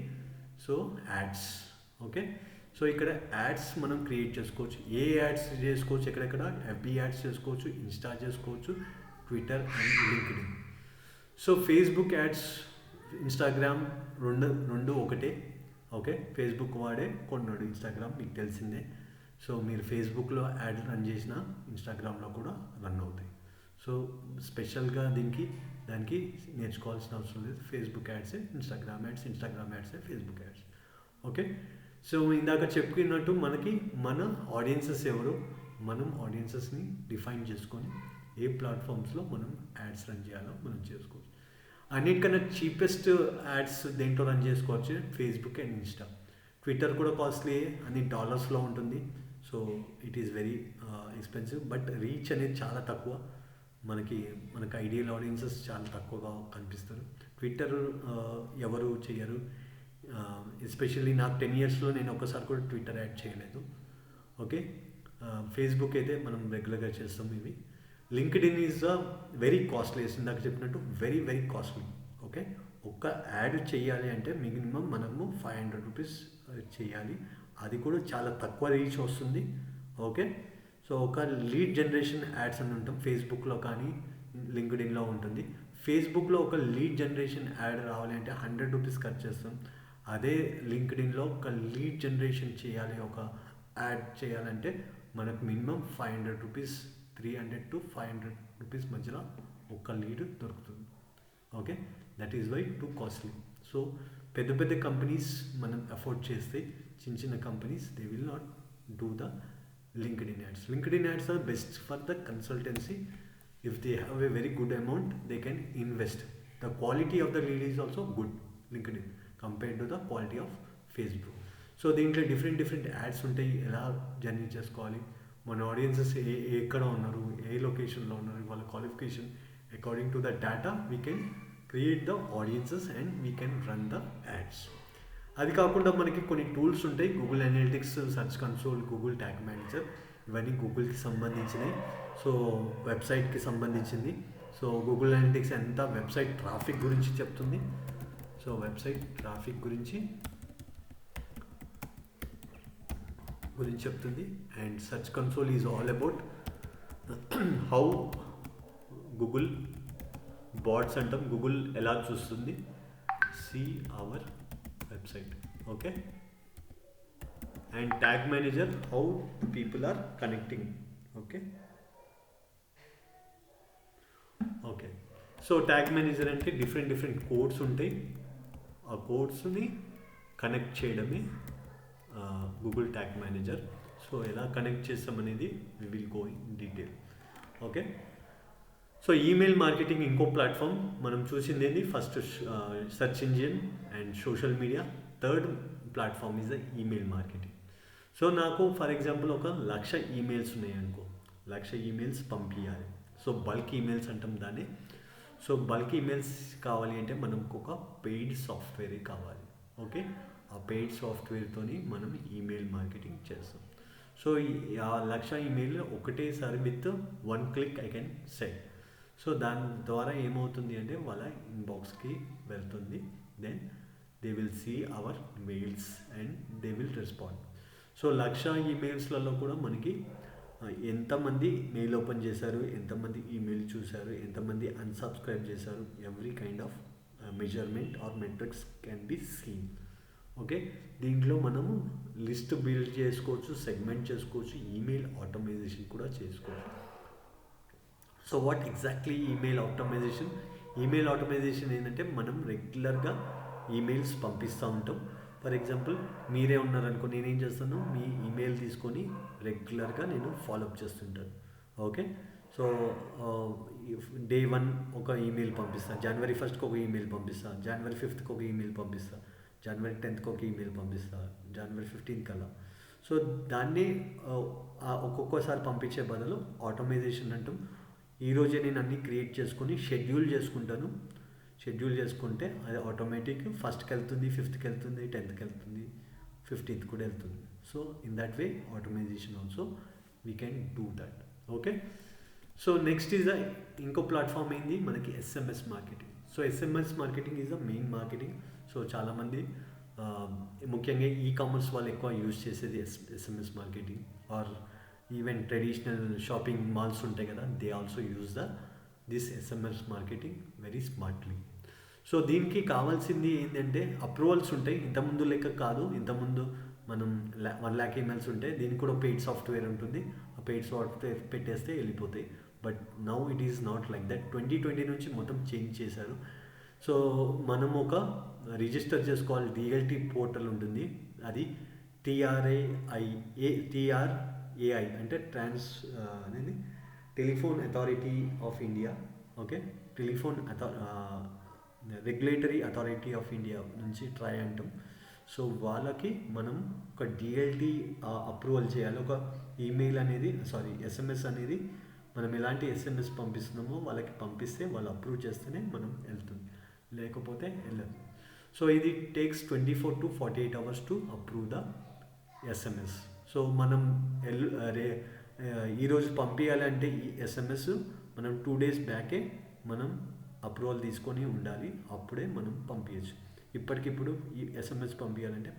సో యాడ్స్. ఓకే, సో ఇక్కడ యాడ్స్ మనం క్రియేట్ చేసుకోవచ్చు. ఏ యాడ్స్ చేసుకోవచ్చు, ఎక్కడెక్కడ FB యాడ్స్ చేసుకోవచ్చు, ఇన్స్టా చేసుకోవచ్చు, Twitter and LinkedIn. So Facebook ads, Instagram రెండు ఒకటే. ఓకే, ఫేస్బుక్ వాడే కొన్నాడు ఇన్స్టాగ్రామ్, మీకు తెలిసిందే. సో మీరు ఫేస్బుక్లో యాడ్ రన్ చేసిన ఇన్స్టాగ్రామ్లో కూడా రన్ అవుతాయి. సో స్పెషల్గా దానికి నేర్చుకోవాల్సిన అవసరం లేదు. ఫేస్బుక్ యాడ్సే ఇన్స్టాగ్రామ్ యాడ్స్, ఇన్స్టాగ్రామ్ యాడ్సే ఫేస్బుక్ యాడ్స్. ఓకే, సో ఇందాక చెప్పుకున్నట్టు మనకి మన ఆడియన్సెస్ ఎవరో, మనం ఆడియన్సెస్ని డిఫైన్ చేసుకొని ఏ ప్లాట్ఫామ్స్లో మనం యాడ్స్ రన్ చేయాలో మనం చేసుకోవచ్చు. అన్నిటికన్నా చీపెస్ట్ యాడ్స్ దేంట్లో రన్ చేసుకోవచ్చు, ఫేస్బుక్ అండ్ ఇన్స్టా. ట్విట్టర్ కూడా కాస్ట్లీ, అన్ని డాలర్స్లో ఉంటుంది. So it is very expensive, but reach అనేది చాలా తక్కువ. మనకి ఐడియల్ ఆడియన్సెస్ చాలా తక్కువగా కనిపిస్తారు. ట్విట్టర్ ఎవరు చేయరు, ఎస్పెషల్లీ నాకు 10 yearsలో నేను ఒక్కసారి కూడా ట్విట్టర్ యాడ్ చేయలేదు. ఓకే, ఫేస్బుక్ అయితే మనం రెగ్యులర్గా చేస్తాం. ఇవి లింక్డ్ఇన్ ఈజ్ వెరీ కాస్ట్లీ, ఇందాక చెప్పినట్టు వెరీ వెరీ కాస్ట్లీ. ఓకే, ఒక్క యాడ్ చేయాలి అంటే మినిమం మనము 500 రూపీస్ చేయాలి, అది కూడా చాలా తక్కువ రీచ్ వస్తుంది. ఓకే, సో ఒక లీడ్ జనరేషన్ యాడ్స్ అని ఉంటాం ఫేస్బుక్లో కానీ లింక్డ్ఇన్లో ఉంటుంది. ఫేస్బుక్లో ఒక లీడ్ జనరేషన్ యాడ్ రావాలి అంటే 100 రూపీస్ ఖర్చు చేస్తాం. అదే లింక్డ్ఇన్లో ఒక లీడ్ జనరేషన్ చేయాలి, ఒక యాడ్ చేయాలంటే మనకు మినిమం 500 రూపీస్, 300 to 500 రూపీస్ మధ్యలో ఒక లీడ్ దొరుకుతుంది. Okay, that is why too costly. So పెద్ద పెద్ద కంపెనీస్ మనం అఫోర్డ్ చేస్తే, చిన్న చిన్న companies they will not do the LinkedIn ads. LinkedIn ads are best for the consultancy. If they have a very good amount, they can invest. The quality of the lead is also good, LinkedIn, compared to the quality of Facebook. So దీంట్లో different ads ఉంటాయి. ఎలా generate చేసుకోవాలి, మన audiences ఎక్కడ ఉన్నారు, ఏ లొకేషన్లో ఉన్నారు, వాళ్ళ qualification, according to the data we can create the audiences and we can run the ads. అది కాకుండా మనకి కొన్ని టూల్స్ ఉంటాయి, Google Analytics, search console, Google tag manager, ఇవన్నీ గూగుల్కి సంబంధించినవి. సో వెబ్సైట్కి సంబంధించింది. సో గూగుల్ అనలిటిక్స్ ఎంత వెబ్సైట్ ట్రాఫిక్ గురించి చెప్తుంది. సో వెబ్సైట్ ట్రాఫిక్ గురించి చెప్తుంది. And search console is all about how Google bots అంటాం, గూగుల్ ఎలా చూస్తుంది, see our website. Okay, and tag manager, how people are connecting. Okay, so tag manager అంటే different codes ఉంటాయి, ఆ కోడ్స్ని కనెక్ట్ చేయడమే గూగుల్ ట్యాగ్ మేనేజర్. సో ఎలా connect చేస్తామనేది we will go in detail. Okay, so email marketing ఇంకో platform. మనం చూసింది ఏంటి, first search engine and social media. Third platform is the email marketing. So నాకు ఫర్ ఎగ్జాంపుల్ 1,00,000 ఈమెయిల్స్ ఉన్నాయి అనుకో, 1,00,000 emails పంపించాలి. సో బల్క్ ఈమెయిల్స్ అంటాం దాన్ని. సో బల్క్ ఈమెయిల్స్ కావాలి అంటే మనకు ఒక పెయిడ్ సాఫ్ట్వేరే కావాలి. ఓకే, ఆ పెయిడ్ సాఫ్ట్వేర్తోని మనం ఈమెయిల్ మార్కెటింగ్ చేస్తాం. సో ఆ 1,00,000 ఈమెయిల్ ఒకటేసారి with 1 click I can send. So దాని ద్వారా ఏమవుతుంది అంటే వాళ్ళ ఇన్బాక్స్కి వెళ్తుంది. Then they will see our mails and they will respond. So 1,00,000 ఈమెయిల్స్లలో కూడా మనకి ఎంతమంది మెయిల్ ఓపెన్ చేశారు, ఎంతమంది ఈమెయిల్ చూశారు, ఎంతమంది అన్సబ్స్క్రైబ్ చేశారు, every kind of measurement or metrics can be seen. Okay, దీంట్లో మనము లిస్ట్ బిల్డ్ చేసుకోవచ్చు, సెగ్మెంట్ చేసుకోవచ్చు, ఈమెయిల్ ఆటోమైజేషన్ కూడా చేసుకోవచ్చు. So what exactly email automization? Email automization ఏంటంటే మనం రెగ్యులర్గా ఈమెయిల్స్ పంపిస్తూ ఉంటాం. ఫర్ ఎగ్జాంపుల్ మీరే ఉన్నారనుకో, నేనేం చేస్తాను, మీ ఈమెయిల్ తీసుకొని రెగ్యులర్గా నేను ఫాలోఅప్ చేస్తుంటాను. ఓకే, సో Day 1 ఒక ఈమెయిల్ పంపిస్తాను, January 1st ఒక ఈమెయిల్ పంపిస్తాను, January 5th ఒక ఈమెయిల్ పంపిస్తాను, January 10th ఒక ఈమెయిల్ పంపిస్తాను, January 15th కల్లా. సో దాన్ని ఒక్కొక్కసారి పంపించే బదులు ఆటోమైజేషన్ అంటాం. ఈరోజే నేను అన్నీ క్రియేట్ చేసుకొని షెడ్యూల్ చేసుకుంటాను. షెడ్యూల్ చేసుకుంటే అది ఆటోమేటిక్ 1st వెళ్తుంది, 5th వెళ్తుంది, 10th వెళ్తుంది, 15th కూడా వెళ్తుంది. So in that way automization also we can do that. Okay, so next is ఇంకో ప్లాట్ఫామ్ ఏంది మనకి SMS marketing. So SMS marketing is the main marketing. So చాలామంది ముఖ్యంగా కామర్స్ వాళ్ళు ఎక్కువ యూజ్ చేసేది SMS marketing. Or even traditional shopping malls ఉంటాయి కదా, they also use this SMS marketing very smartly. So దీనికి కావాల్సింది ఏంటంటే అప్రూవల్స్ ఉంటాయి. ఇంతకుముందు లెక్క కాదు, ఇంతకుముందు మనం 1 lakh ఈమెయిల్స్ ఉంటాయి, దీనికి కూడా పెయిడ్ సాఫ్ట్వేర్ ఉంటుంది. ఆ పెయిడ్ సాఫ్ట్వేర్ పెట్టేస్తే వెళ్ళిపోతాయి. But now it is not like that. 2020 నుంచి మొత్తం చేంజ్ చేశారు. సో మనం ఒక రిజిస్టర్ చేసుకోవాలి, DLT పోర్టల్ ఉంటుంది, అది TRAI అంటే అనేది telephone authority of India. Okay, regulatory authority of India నుంచి ట్రై అంటాం. సో వాళ్ళకి మనం ఒక డిఎల్టీ అప్రూవల్ చేయాలి. ఒక ఈమెయిల్ అనేది ఎస్ఎంఎస్ అనేది మనం ఎలాంటి ఎస్ఎంఎస్ పంపిస్తున్నామో వాళ్ళకి పంపిస్తే వాళ్ళు అప్రూవ్ చేస్తేనే మనం వెళ్తుంది, లేకపోతే వెళ్ళదు. సో ఇది takes 24 to 48 hours to approve the SMS. So మనం ఈరోజు పంపించాలంటే ఈ ఎస్ఎంఎస్ మనం 2 days బ్యాకే మనం అప్రూవల్ తీసుకొని ఉండాలి, అప్పుడే మనం పంపించచ్చు. ఇప్పటికిప్పుడు ఈ ఎస్ఎంఎస్ పంపించాలంటే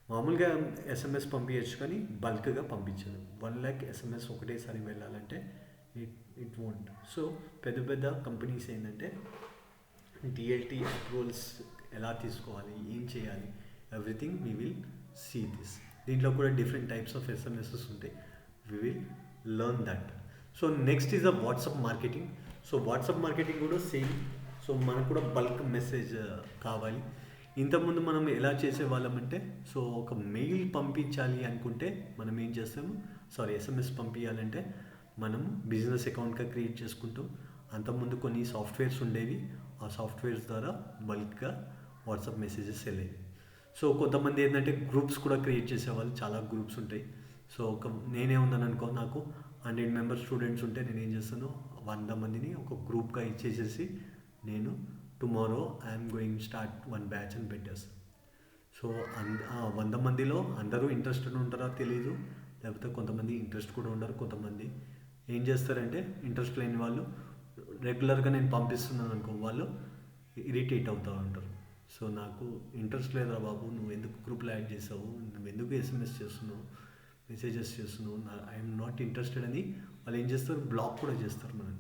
మామూలుగా ఎస్ఎంఎస్ పంపించచ్చు, కానీ బల్క్గా పంపించదు. 1 lakh ఎస్ఎంఎస్ ఒకటేసారి వెళ్ళాలంటే ఇట్ వోంట్. సో పెద్ద పెద్ద కంపెనీస్ ఏంటంటే డిఎల్టీ అప్రూవల్స్ ఎలా తీసుకోవాలి, ఏం చేయాలి, everything we will see this. దీంట్లో కూడా డిఫరెంట్ టైప్స్ ఆఫ్ ఎస్ఎంఎస్ఎస్ ఉంటాయి, we will learn that. So next is the WhatsApp marketing. So WhatsApp marketing కూడా సేమ్. సో మనకు కూడా బల్క్ మెసేజ్ కావాలి. ఇంతకుముందు మనం ఎలా చేసేవాళ్ళమంటే, సో ఒక మెయిల్ పంపించాలి అనుకుంటే మనం ఏం చేస్తాము, ఎస్ఎంఎస్ పంపించాలంటే మనం బిజినెస్ అకౌంట్గా క్రియేట్ చేసుకుంటాం. అంతకుముందు కొన్ని సాఫ్ట్వేర్స్ ఉండేవి, ఆ సాఫ్ట్వేర్స్ ద్వారా బల్క్గా వాట్సాప్ మెసేజెస్ వెళ్ళేవి. సో కొంతమంది ఏంటంటే గ్రూప్స్ కూడా క్రియేట్ చేసేవాళ్ళు, చాలా గ్రూప్స్ ఉంటాయి. సో నేనే ఉన్నాను అనుకో, నాకు 100 members స్టూడెంట్స్ ఉంటే నేను ఏం చేస్తాను, 100 మందిని ఒక గ్రూప్గా ఇచ్చేసేసి నేను tomorrow I'm going start 1 batch అని పెట్టేస్తాను. సో 100 మందిలో అందరూ ఇంట్రెస్టెడ్ ఉంటారో తెలీదు, లేకపోతే కొంతమంది ఇంట్రెస్ట్ కూడా ఉండరు. కొంతమంది ఏం చేస్తారంటే ఇంట్రెస్ట్ లేని వాళ్ళు రెగ్యులర్గా నేను పంపిస్తున్నాను అనుకో, వాళ్ళు ఇరిటేట్ అవుతూ ఉంటారు. సో నాకు ఇంట్రెస్ట్ లేదురా బాబు, నువ్వు ఎందుకు గ్రూప్లో యాడ్ చేసావు, నువ్వు ఎందుకు ఎస్ఎంఎస్ చేస్తున్నావు, మెసేజెస్ చేస్తున్నావు, ఐఎమ్ నాట్ ఇంట్రెస్టెడ్ అని వాళ్ళు ఏం చేస్తారు, బ్లాక్ కూడా చేస్తారు మనం.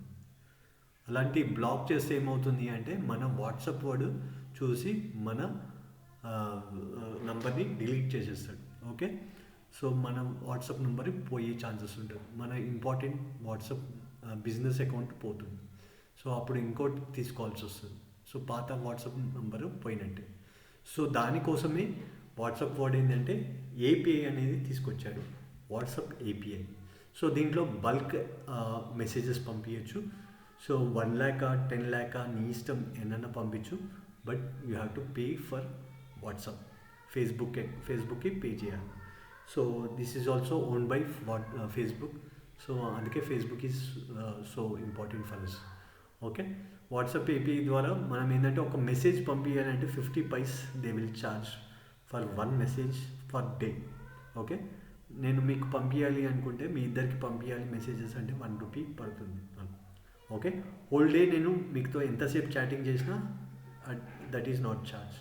అలాంటి బ్లాక్ చేస్తే ఏమవుతుంది అంటే మన వాట్సాప్ వాడు చూసి మన నంబర్ని డిలీట్ చేసేస్తాడు. ఓకే, సో మన వాట్సాప్ నెంబర్ పోయే ఛాన్సెస్ ఉంటుంది, మన ఇంపార్టెంట్ వాట్సాప్ బిజినెస్ అకౌంట్ పోతుంది. సో అప్పుడు ఇంకోటి తీసుకోవాల్సి వస్తుంది. సో పాత వాట్సాప్ నెంబరు పోయినట్టే. సో దానికోసమే వాట్సాప్ వాడు ఏంటంటే ఏపీఐ అనేది తీసుకొచ్చాడు, వాట్సాప్ ఏపీఐ. సో దీంట్లో బల్క్ మెసేజెస్ పంపించచ్చు. సో 1 lakh 10 lakh నీ ఇష్టం ఎన్నైనా పంపించు, but you have to pay for WhatsApp. ఫేస్బుక్కి పే చేయాలి. So this is also owned by Facebook. So అందుకే Facebook is so important for us. Okay, WhatsApp API ద్వారా మనం ఏంటంటే ఒక మెసేజ్ పంపించాలంటే 50 paise they will charge for 1 message for day. Okay, నేను మీకు పంపించాలి అనుకుంటే, మీ ఇద్దరికి పంపించాలి మెసేజెస్ అంటే 1 rupee పడుతుంది నాకు. ఓకే, హోల్ డే నేను మీతో ఎంతసేపు చాటింగ్ చేసినా that is not charge,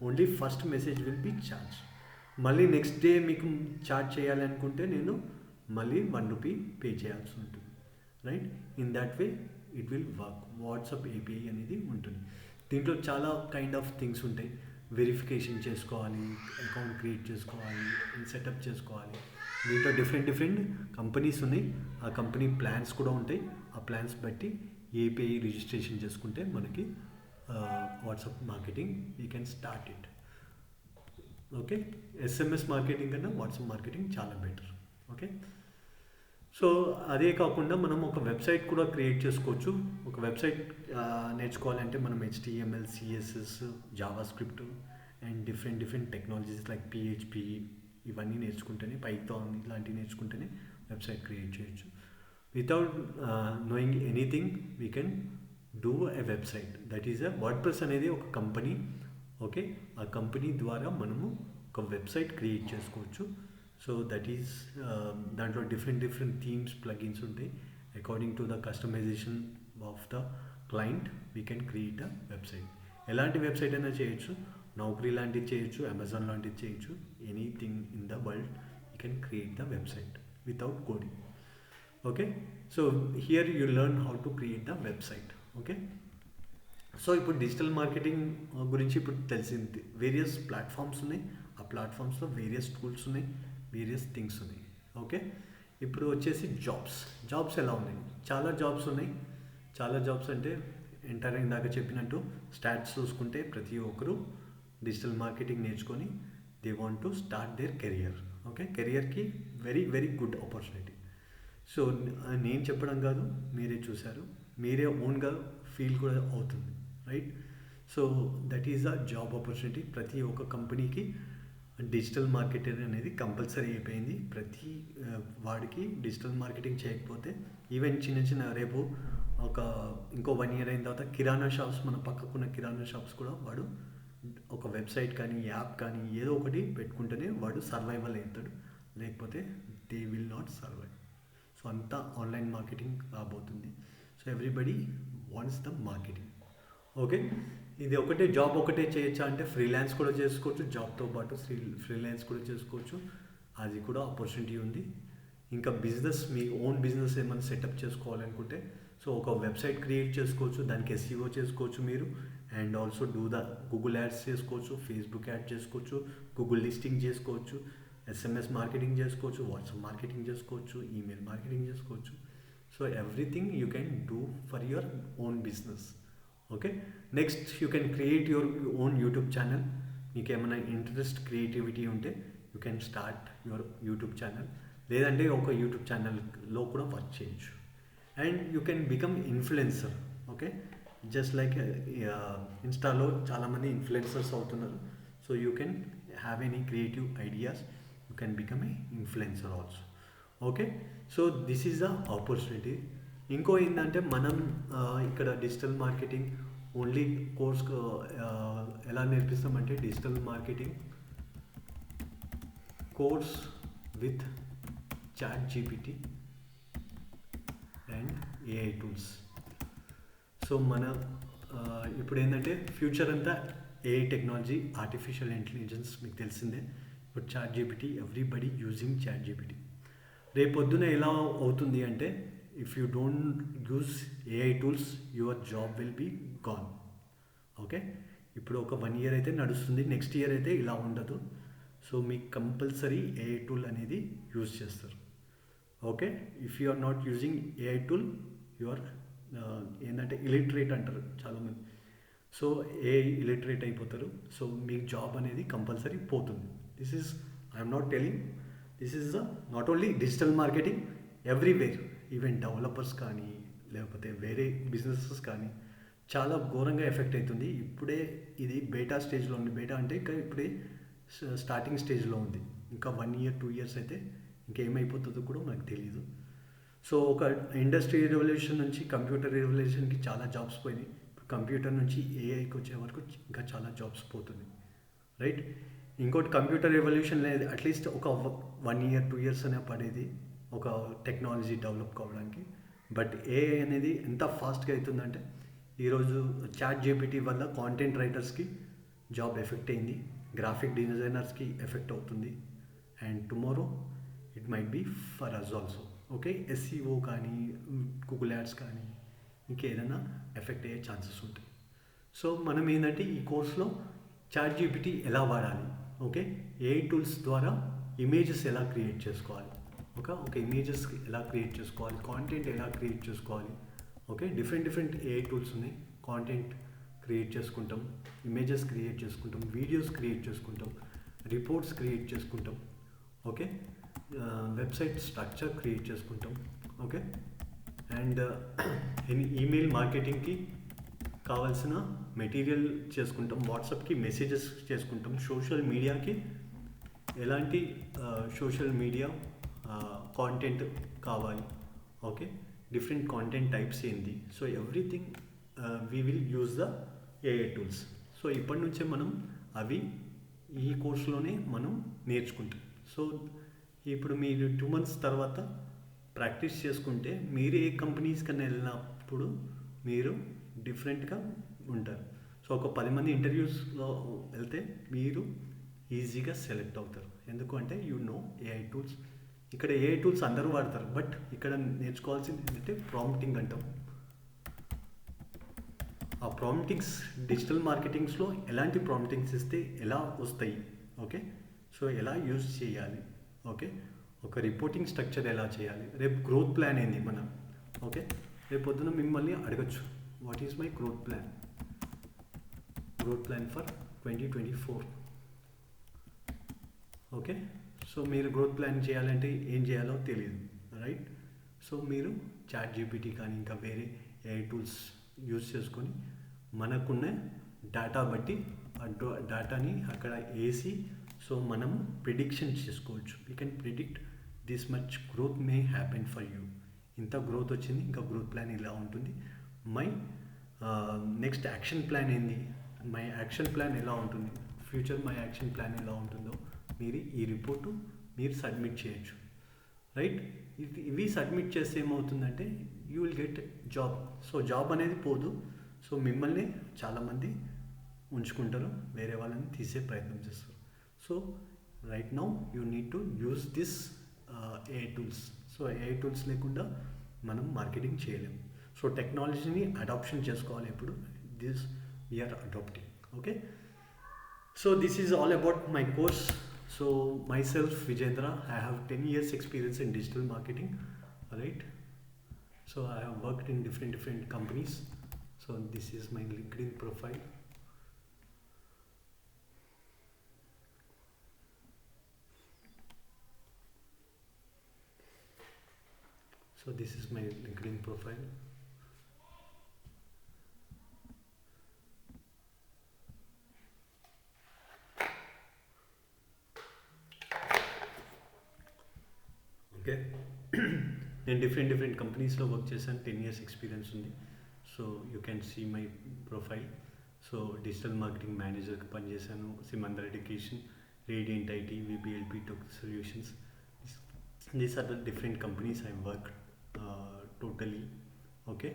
only first message will be charge. మళ్ళీ నెక్స్ట్ డే మీకు చార్జ్ చేయాలి అనుకుంటే నేను మళ్ళీ 1 rupee పే చేయాల్సి ఉంటుంది. Right, in that way it will work. WhatsApp API అనేది ఉంటుంది. దీంట్లో చాలా కైండ్ ఆఫ్ థింగ్స్ ఉంటాయి. వెరిఫికేషన్ చేసుకోవాలి, అకౌంట్ క్రియేట్ చేసుకోవాలి, సెటప్ చేసుకోవాలి. దీంట్లో డిఫరెంట్ కంపెనీస్ ఉన్నాయి, ఆ కంపెనీ ప్లాన్స్ కూడా ఉంటాయి. ఆ ప్లాన్స్ బట్టి ఏపీఐ రిజిస్ట్రేషన్ చేసుకుంటే మనకి WhatsApp marketing we can start it. Okay, SMS marketing కన్నా వాట్సాప్ మార్కెటింగ్ చాలా బెటర్. ఓకే, సో అదే కాకుండా మనం ఒక వెబ్సైట్ కూడా క్రియేట్ చేసుకోవచ్చు. ఒక వెబ్సైట్ నేర్చుకోవాలంటే మనం HTML, CSS, JavaScript and different technologies like PHP ఇవన్నీ నేర్చుకుంటేనే, పైథాన్ ఇలాంటివి నేర్చుకుంటేనే వెబ్సైట్ క్రియేట్ చేయొచ్చు. Without knowing anything we can do a website. That is WordPress అనేది ఒక కంపెనీ. ఓకే, ఆ కంపెనీ ద్వారా మనము ఒక వెబ్సైట్ క్రియేట్ చేసుకోవచ్చు. సో దట్ ఈస్ దాంట్లో డిఫరెంట్ థీమ్స్, ప్లగిన్స్ ఉంటాయి. According to the customization of the client we can create a website. ఎలాంటి వెబ్సైట్ అయినా చేయొచ్చు, నౌకరీ లాంటిది చేయొచ్చు, అమెజాన్ లాంటిది చేయొచ్చు. Anything in the world you can create the website without coding. Okay, so here you learn how to create the website. Okay, so ఇప్పుడు digital marketing గురించి ఇప్పుడు తెలిసింది. వేరియస్ ప్లాట్ఫామ్స్ ఉన్నాయి, ఆ ప్లాట్ఫామ్స్లో వేరియస్ టూల్స్ ఉన్నాయి, వేరియస్ థింగ్స్ ఉన్నాయి. Okay, ఇప్పుడు వచ్చేసి జాబ్స్ ఎలా ఉన్నాయి? చాలా జాబ్స్ ఉన్నాయి. చాలా జాబ్స్ అంటే ఇందాక చెప్పినట్టు స్టాట్స్ చూసుకుంటే ప్రతి ఒక్కరు డిజిటల్ మార్కెటింగ్ నేర్చుకొని they want to start their career. Okay, కెరియర్కి వెరీ గుడ్ ఆపర్చునిటీ. సో నేను చెప్పడం కాదు, మీరే చూశారు, మీరే ఓన్గా ఫీల్ కూడా అవుతుంది. Right, so that is a job opportunity. ప్రతి ఒక్క కంపెనీకి డిజిటల్ మార్కెటింగ్ అనేది కంపల్సరీ అయిపోయింది. ప్రతి వాడికి డిజిటల్ మార్కెటింగ్ చేయకపోతే ఈవెన్ చిన్న చిన్న రేపు ఇంకో 1 year అయిన తర్వాత కిరాణా షాప్స్, మన పక్కకున్న కిరాణా షాప్స్ కూడా వాడు ఒక వెబ్సైట్ కానీ యాప్ కానీ ఏదో ఒకటి పెట్టుకుంటేనే వాడు సర్వైవల్ అవుతాడు, లేకపోతే they will not survive. So అంతా ఆన్లైన్ మార్కెటింగ్ రాబోతుంది. So everybody wants the marketing. Okay, ఇది ఒకటే జాబ్ ఒకటే చేయొచ్చా అంటే ఫ్రీలాన్స్ కూడా చేసుకోవచ్చు, జాబ్తో పాటు ఫ్రీలాన్స్ కూడా చేసుకోవచ్చు, అది కూడా ఆపర్చునిటీ ఉంది. ఇంకా బిజినెస్, మీ ఓన్ బిజినెస్ ఏమైనా సెటప్ చేసుకోవాలనుకుంటే సో ఒక వెబ్సైట్ క్రియేట్ చేసుకోవచ్చు, దానికి SEO చేసుకోవచ్చు మీరు, and also do the Google ads చేసుకోవచ్చు, ఫేస్బుక్ యాడ్ చేసుకోవచ్చు, గూగుల్ లిస్టింగ్ చేసుకోవచ్చు, SMS మార్కెటింగ్ చేసుకోవచ్చు, వాట్సాప్ మార్కెటింగ్ చేసుకోవచ్చు, ఈమెయిల్ మార్కెటింగ్ చేసుకోవచ్చు. So everything you can do for your own business. Okay, next you can create your own YouTube channel. మీకు ఏమైనా interest, creativity ఉంటే you can start your YouTube channel, లేదంటే ఒక YouTube ఛానల్లో కూడా work చేయొచ్చు. And you can become influencer. Okay, just like ఇన్స్టాలో చాలామంది ఇన్ఫ్లుయెన్సర్స్ అవుతున్నారు. So you can have any creative ideas, you can become a influencer also. Okay, so this is the opportunity. ఇంకో ఏంటంటే మనం ఇక్కడ డిజిటల్ మార్కెటింగ్ ఓన్లీ కోర్స్ ఎలా నేర్పిస్తామంటే digital marketing course with ChatGPT and AI tools. So మన ఇప్పుడు ఏంటంటే future అంతా AI టెక్నాలజీ, ఆర్టిఫిషియల్ ఇంటెలిజెన్స్ మీకు తెలిసిందే. ఇప్పుడు ChatGPT, ఎవ్రీబడి యూజింగ్ ChatGPT. రేపొద్దున ఎలా అవుతుంది అంటే if you don't use AI tools your job will be gone. Okay, ఇప్పుడు ఒక 1 year అయితే నడుస్తుంది, నెక్స్ట్ ఇయర్ అయితే ఇలా ఉండదు. సో మీకు కంపల్సరీ AI టూల్ అనేది యూజ్ చేస్తారు. Okay, if you are not using AI tool you are ఏంటంటే ఇలిటరేట్ అంటారు చాలామంది. సో AI ఇలిటరేట్ అయిపోతారు. సో మీకు జాబ్ అనేది కంపల్సరీ పోతుంది. This is I'm not telling, this is the not only digital marketing, everywhere. Even developers కానీ లేకపోతే వేరే బిజినెసెస్ కానీ చాలా ఘోరంగా ఎఫెక్ట్ అవుతుంది. ఇప్పుడే ఇది బేటా స్టేజ్లో ఉంది. బేటా అంటే ఇంకా ఇప్పుడే స్టార్టింగ్ స్టేజ్లో ఉంది. ఇంకా 1 year 2 years అయితే ఇంకేమైపోతుందో కూడా మనకు తెలియదు. సో ఒక ఇండస్ట్రీ రెవల్యూషన్ నుంచి కంప్యూటర్ రెవల్యూషన్కి చాలా జాబ్స్ పోయినాయి. ఇప్పుడు కంప్యూటర్ నుంచి AIకి వచ్చే వరకు ఇంకా చాలా జాబ్స్ పోతుంది, రైట్. ఇంకోటి కంప్యూటర్ రెవల్యూషన్ లేదు, అట్లీస్ట్ ఒక 1 year 2 years అనే పడేది ఒక టెక్నాలజీ డెవలప్ కావడానికి. బట్ AI అనేది ఎంత ఫాస్ట్గా అవుతుందంటే ఈరోజు ChatGPT వల్ల కాంటెంట్ రైటర్స్కి జాబ్ ఎఫెక్ట్ అయింది, గ్రాఫిక్ డిజైనర్స్కి ఎఫెక్ట్ అవుతుంది, and tomorrow it might be for us also. Okay, SEO కానీ గూగుల్ యాడ్స్ కానీ ఇంకేదైనా ఎఫెక్ట్ అయ్యే ఛాన్సెస్ ఉంటాయి. సో మనం ఏంటంటే ఈ కోర్స్లో ChatGPT ఎలా వాడాలి, ఓకే, AI టూల్స్ ద్వారా ఇమేజెస్ ఎలా క్రియేట్ చేసుకోవాలి, ఒక ఇమేజెస్ ఎలా క్రియేట్ చేసుకోవాలి, కాంటెంట్ ఎలా క్రియేట్ చేసుకోవాలి. ఓకే, డిఫరెంట్ AI టూల్స్ ఉన్నాయి. కాంటెంట్ క్రియేట్ చేసుకుంటాం, ఇమేజెస్ క్రియేట్ చేసుకుంటాం, వీడియోస్ క్రియేట్ చేసుకుంటాం, రిపోర్ట్స్ క్రియేట్ చేసుకుంటాం. ఓకే, వెబ్సైట్ స్ట్రక్చర్ క్రియేట్ చేసుకుంటాం. ఓకే, అండ్ ఈమెయిల్ మార్కెటింగ్కి కావాల్సిన మెటీరియల్ చేసుకుంటాం, వాట్సాప్కి మెసేజెస్ చేసుకుంటాం, సోషల్ మీడియాకి ఎలాంటి సోషల్ మీడియా కాంటెంట్ కావాలి, ఓకే, డిఫరెంట్ కాంటెంట్ టైప్స్ ఏంటి. So everything we will use the AI tools. So ఇప్పటి నుంచే మనం అవి ఈ కోర్సులోనే మనం నేర్చుకుంటాం. సో ఇప్పుడు మీరు 2 months తర్వాత ప్రాక్టీస్ చేసుకుంటే మీరు ఏ కంపెనీస్ కన్నా వెళ్ళినప్పుడు మీరు డిఫరెంట్గా ఉంటారు. సో ఒక 10 మంది ఇంటర్వ్యూస్లో వెళ్తే మీరు ఈజీగా సెలెక్ట్ అవుతారు. ఎందుకు అంటే యూ నో AI టూల్స్. ఇక్కడ AI టూల్స్ అందరూ వాడతారు, బట్ ఇక్కడ నేర్చుకోవాల్సింది ఏంటంటే ప్రాంప్టింగ్ అంటాం. ఆ ప్రాంప్టింగ్స్ డిజిటల్ మార్కెటింగ్స్లో ఎలాంటి ప్రాంప్టింగ్స్ ఇస్తే ఎలా వస్తాయి, ఓకే, సో ఎలా యూజ్ చేయాలి, ఓకే, ఒక రిపోర్టింగ్ స్ట్రక్చర్ ఎలా చేయాలి, రేపు గ్రోత్ ప్లాన్ ఏంది మనం, ఓకే, రేపు పొద్దున మిమ్మల్ని అడగచ్చు what is my growth plan for 2024. Okay, so మీరు గ్రోత్ ప్లాన్ చేయాలంటే ఏం చేయాలో తెలియదు, రైట్. సో మీరు ChatGPT కానీ ఇంకా వేరే AI టూల్స్ యూజ్ చేసుకొని మనకున్న డేటా బట్టి ఆ డేటాని అక్కడ వేసి సో మనము ప్రిడిక్షన్ చేసుకోవచ్చు. We can predict this much growth may happen for you. ఇంత గ్రోత్ వచ్చింది, ఇంకా గ్రోత్ ప్లాన్ ఇలా ఉంటుంది. మై నెక్స్ట్ యాక్షన్ ప్లాన్ ఏంది, మై యాక్షన్ ప్లాన్ ఎలా ఉంటుంది, ఫ్యూచర్ మై యాక్షన్ ప్లాన్ ఎలా ఉంటుందో మీరు ఈ రిపోర్టు మీరు సబ్మిట్ చేయొచ్చు, రైట్. ఇవి సబ్మిట్ చేస్తే ఏమవుతుందంటే you will get job. So job అనేది పోదు, సో మిమ్మల్ని చాలామంది ఉంచుకుంటారు, వేరే వాళ్ళని తీసే ప్రయత్నం చేస్తారు. So right now you need to use this AI tools. So AI tools లేకుండా మనం మార్కెటింగ్ చేయలేము. సో టెక్నాలజీని అడాప్షన్ చేసుకోవాలి. ఇప్పుడు this we're adapting. Okay, so this is all about my course. So myself Vijendra, I have 10 years experience in digital marketing, right? So I have worked in different companies. So this is my LinkedIn profile. So this is my LinkedIn profile. Okay, నేను different కంపెనీస్లో work చేశాను. 10 years experience ఉంది. So you can see my profile. So digital marketing మేనేజర్కి పనిచేశాను, Simandhar Education, Radiant IT, VBLP Tech Solutions. These are the different companies I work totally. Okay,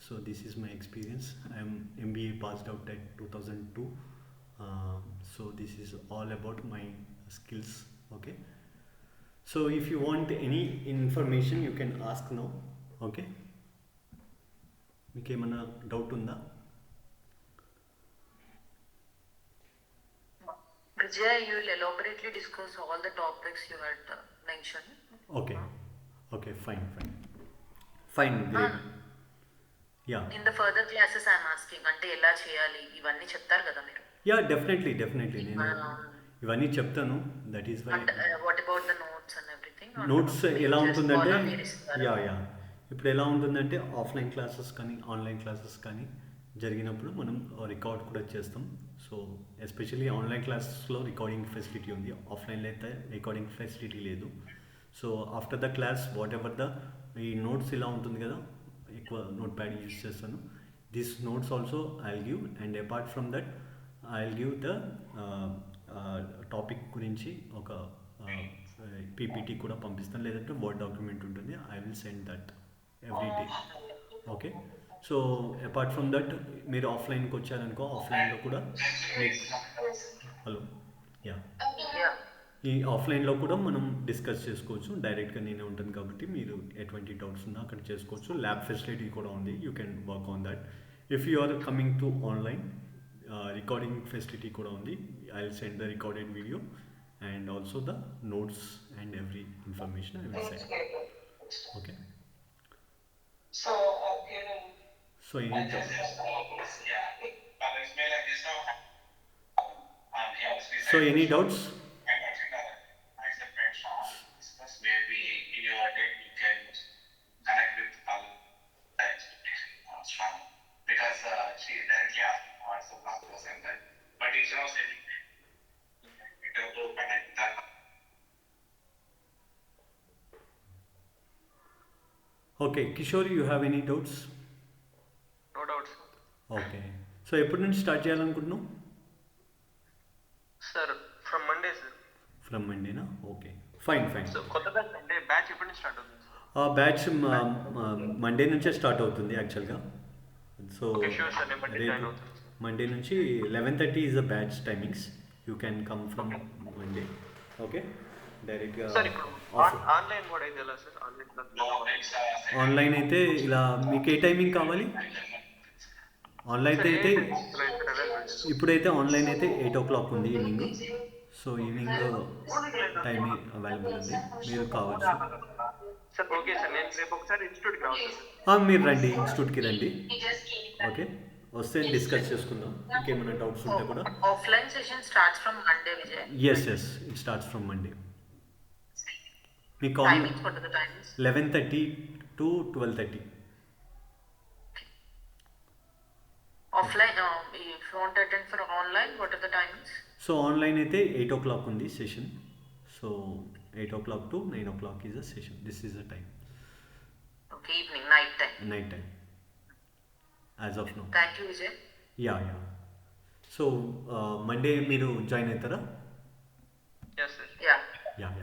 so this is my experience. I'm MBA passed out at 2002. So this is all about my skills. Okay, so if you want any information you can ask now. Okay, మీకు ఏమైనా doubt ఉందా? Vijay, you will elaborately discuss all the topics you had mentioned. Okay, fine, great. Yeah, in the further classes I am asking అంటే ఎలా చేయాలి ఇవన్నీ చెప్తారు కదా మీరు? Yeah, definitely నేను ఇవన్నీ చెప్తాను. That is why. What about the notes and everything? Notes ఎలా ఉంటుందంటే, ఇప్పుడు ఎలా ఉంటుందంటే ఆఫ్లైన్ క్లాసెస్ కానీ ఆన్లైన్ క్లాసెస్ కానీ జరిగినప్పుడు మనం రికార్డ్ కూడా చేస్తాం. సో ఎస్పెషల్లీ ఆన్లైన్ క్లాసెస్లో రికార్డింగ్ ఫెసిలిటీ ఉంది, ఆఫ్లైన్లో అయితే రికార్డింగ్ ఫెసిలిటీ లేదు. So after the class whatever ఈ నోట్స్ ఇలా ఉంటుంది కదా, ఎక్కువ నోట్ ప్యాడ్ యూజ్ చేస్తాను. This notes also I will give, and apart from that I will give the topic గురించి ఒక పీపీటీ కూడా పంపిస్తాను, లేదంటే వర్డ్ డాక్యుమెంట్ ఉంటుంది. I will send that every day. Okay, so apart from that మీరు ఆఫ్లైన్కి వచ్చారనుకో, ఆఫ్లైన్లో కూడా ఈ ఆఫ్లైన్లో కూడా మనం డిస్కస్ చేసుకోవచ్చు. డైరెక్ట్గా నేనే ఉంటాను కాబట్టి మీరు ఎటువంటి డౌట్స్ ఉన్నా అక్కడ చేసుకోవచ్చు. ల్యాబ్ ఫెసిలిటీ కూడా ఉంది, you can work on that. If you are coming to online, recording facility కూడా ఉంది. I will send the recorded video and also the notes and every information I will send. Okay, so any doubts? So any doubts? Maybe in your day you can connect with because she is directly asking for some classes and that, but it's not saying to connect that. Okay, Kishore, you have any doubts? No doubts. Okay, so ఎప్పటి నుంచి start చేయాలనుకుంటున్నావు? Sir, from Monday, sir. From Monday na? Okay, fine. So కొత్త batch అంటే batch ఎప్పటి నుంచి start అవుతుంది? Batch Monday నుంచే start అవుతుంది యాక్చువల్గా. సో మండే నుంచి 11:30 is the batch timings. You can come from Monday. Okay, directly. Sir, ఇప్పుడు ఆన్లైన్ కూడా అయితే ఎలా సార్? ఆన్లైన్ అయితే ఇలా మీకు ఏ టైమింగ్ కావాలి? ఆన్లైన్ అయితే ఇప్పుడైతే ఆన్లైన్ అయితే 8 o'clock ఉంది evening. So evening timing available ఉంది, మీరు కావచ్చు. సార్ ఓకే సార్, నేను రేపు ఒకసారి ఇన్స్టిట్యూట్కి రావచ్చు. మీరు రండి, ఇన్స్టిట్యూట్కి రండి. ఓకే, వస్తే డిస్కస్ చేసుకుందాం. ఇంకేమైనా డౌట్స్ ఉంటే కూడా. Offline session starts from Monday Vijay? yes it starts from Monday. మీకు timings what are the timings? 11:30 to 12:30. Offline, if you want to attend for online, what are the timings? So online అయితే 8 o'clock ఉంది session. So 8 o'clock to 9 o'clock is a session. This is the time. Okay, evening, night time. Night time. As of now. Thank you, Vijay. Yeah. So Monday మీరు join అవుతారా? Yes, sir. Yeah. Yeah.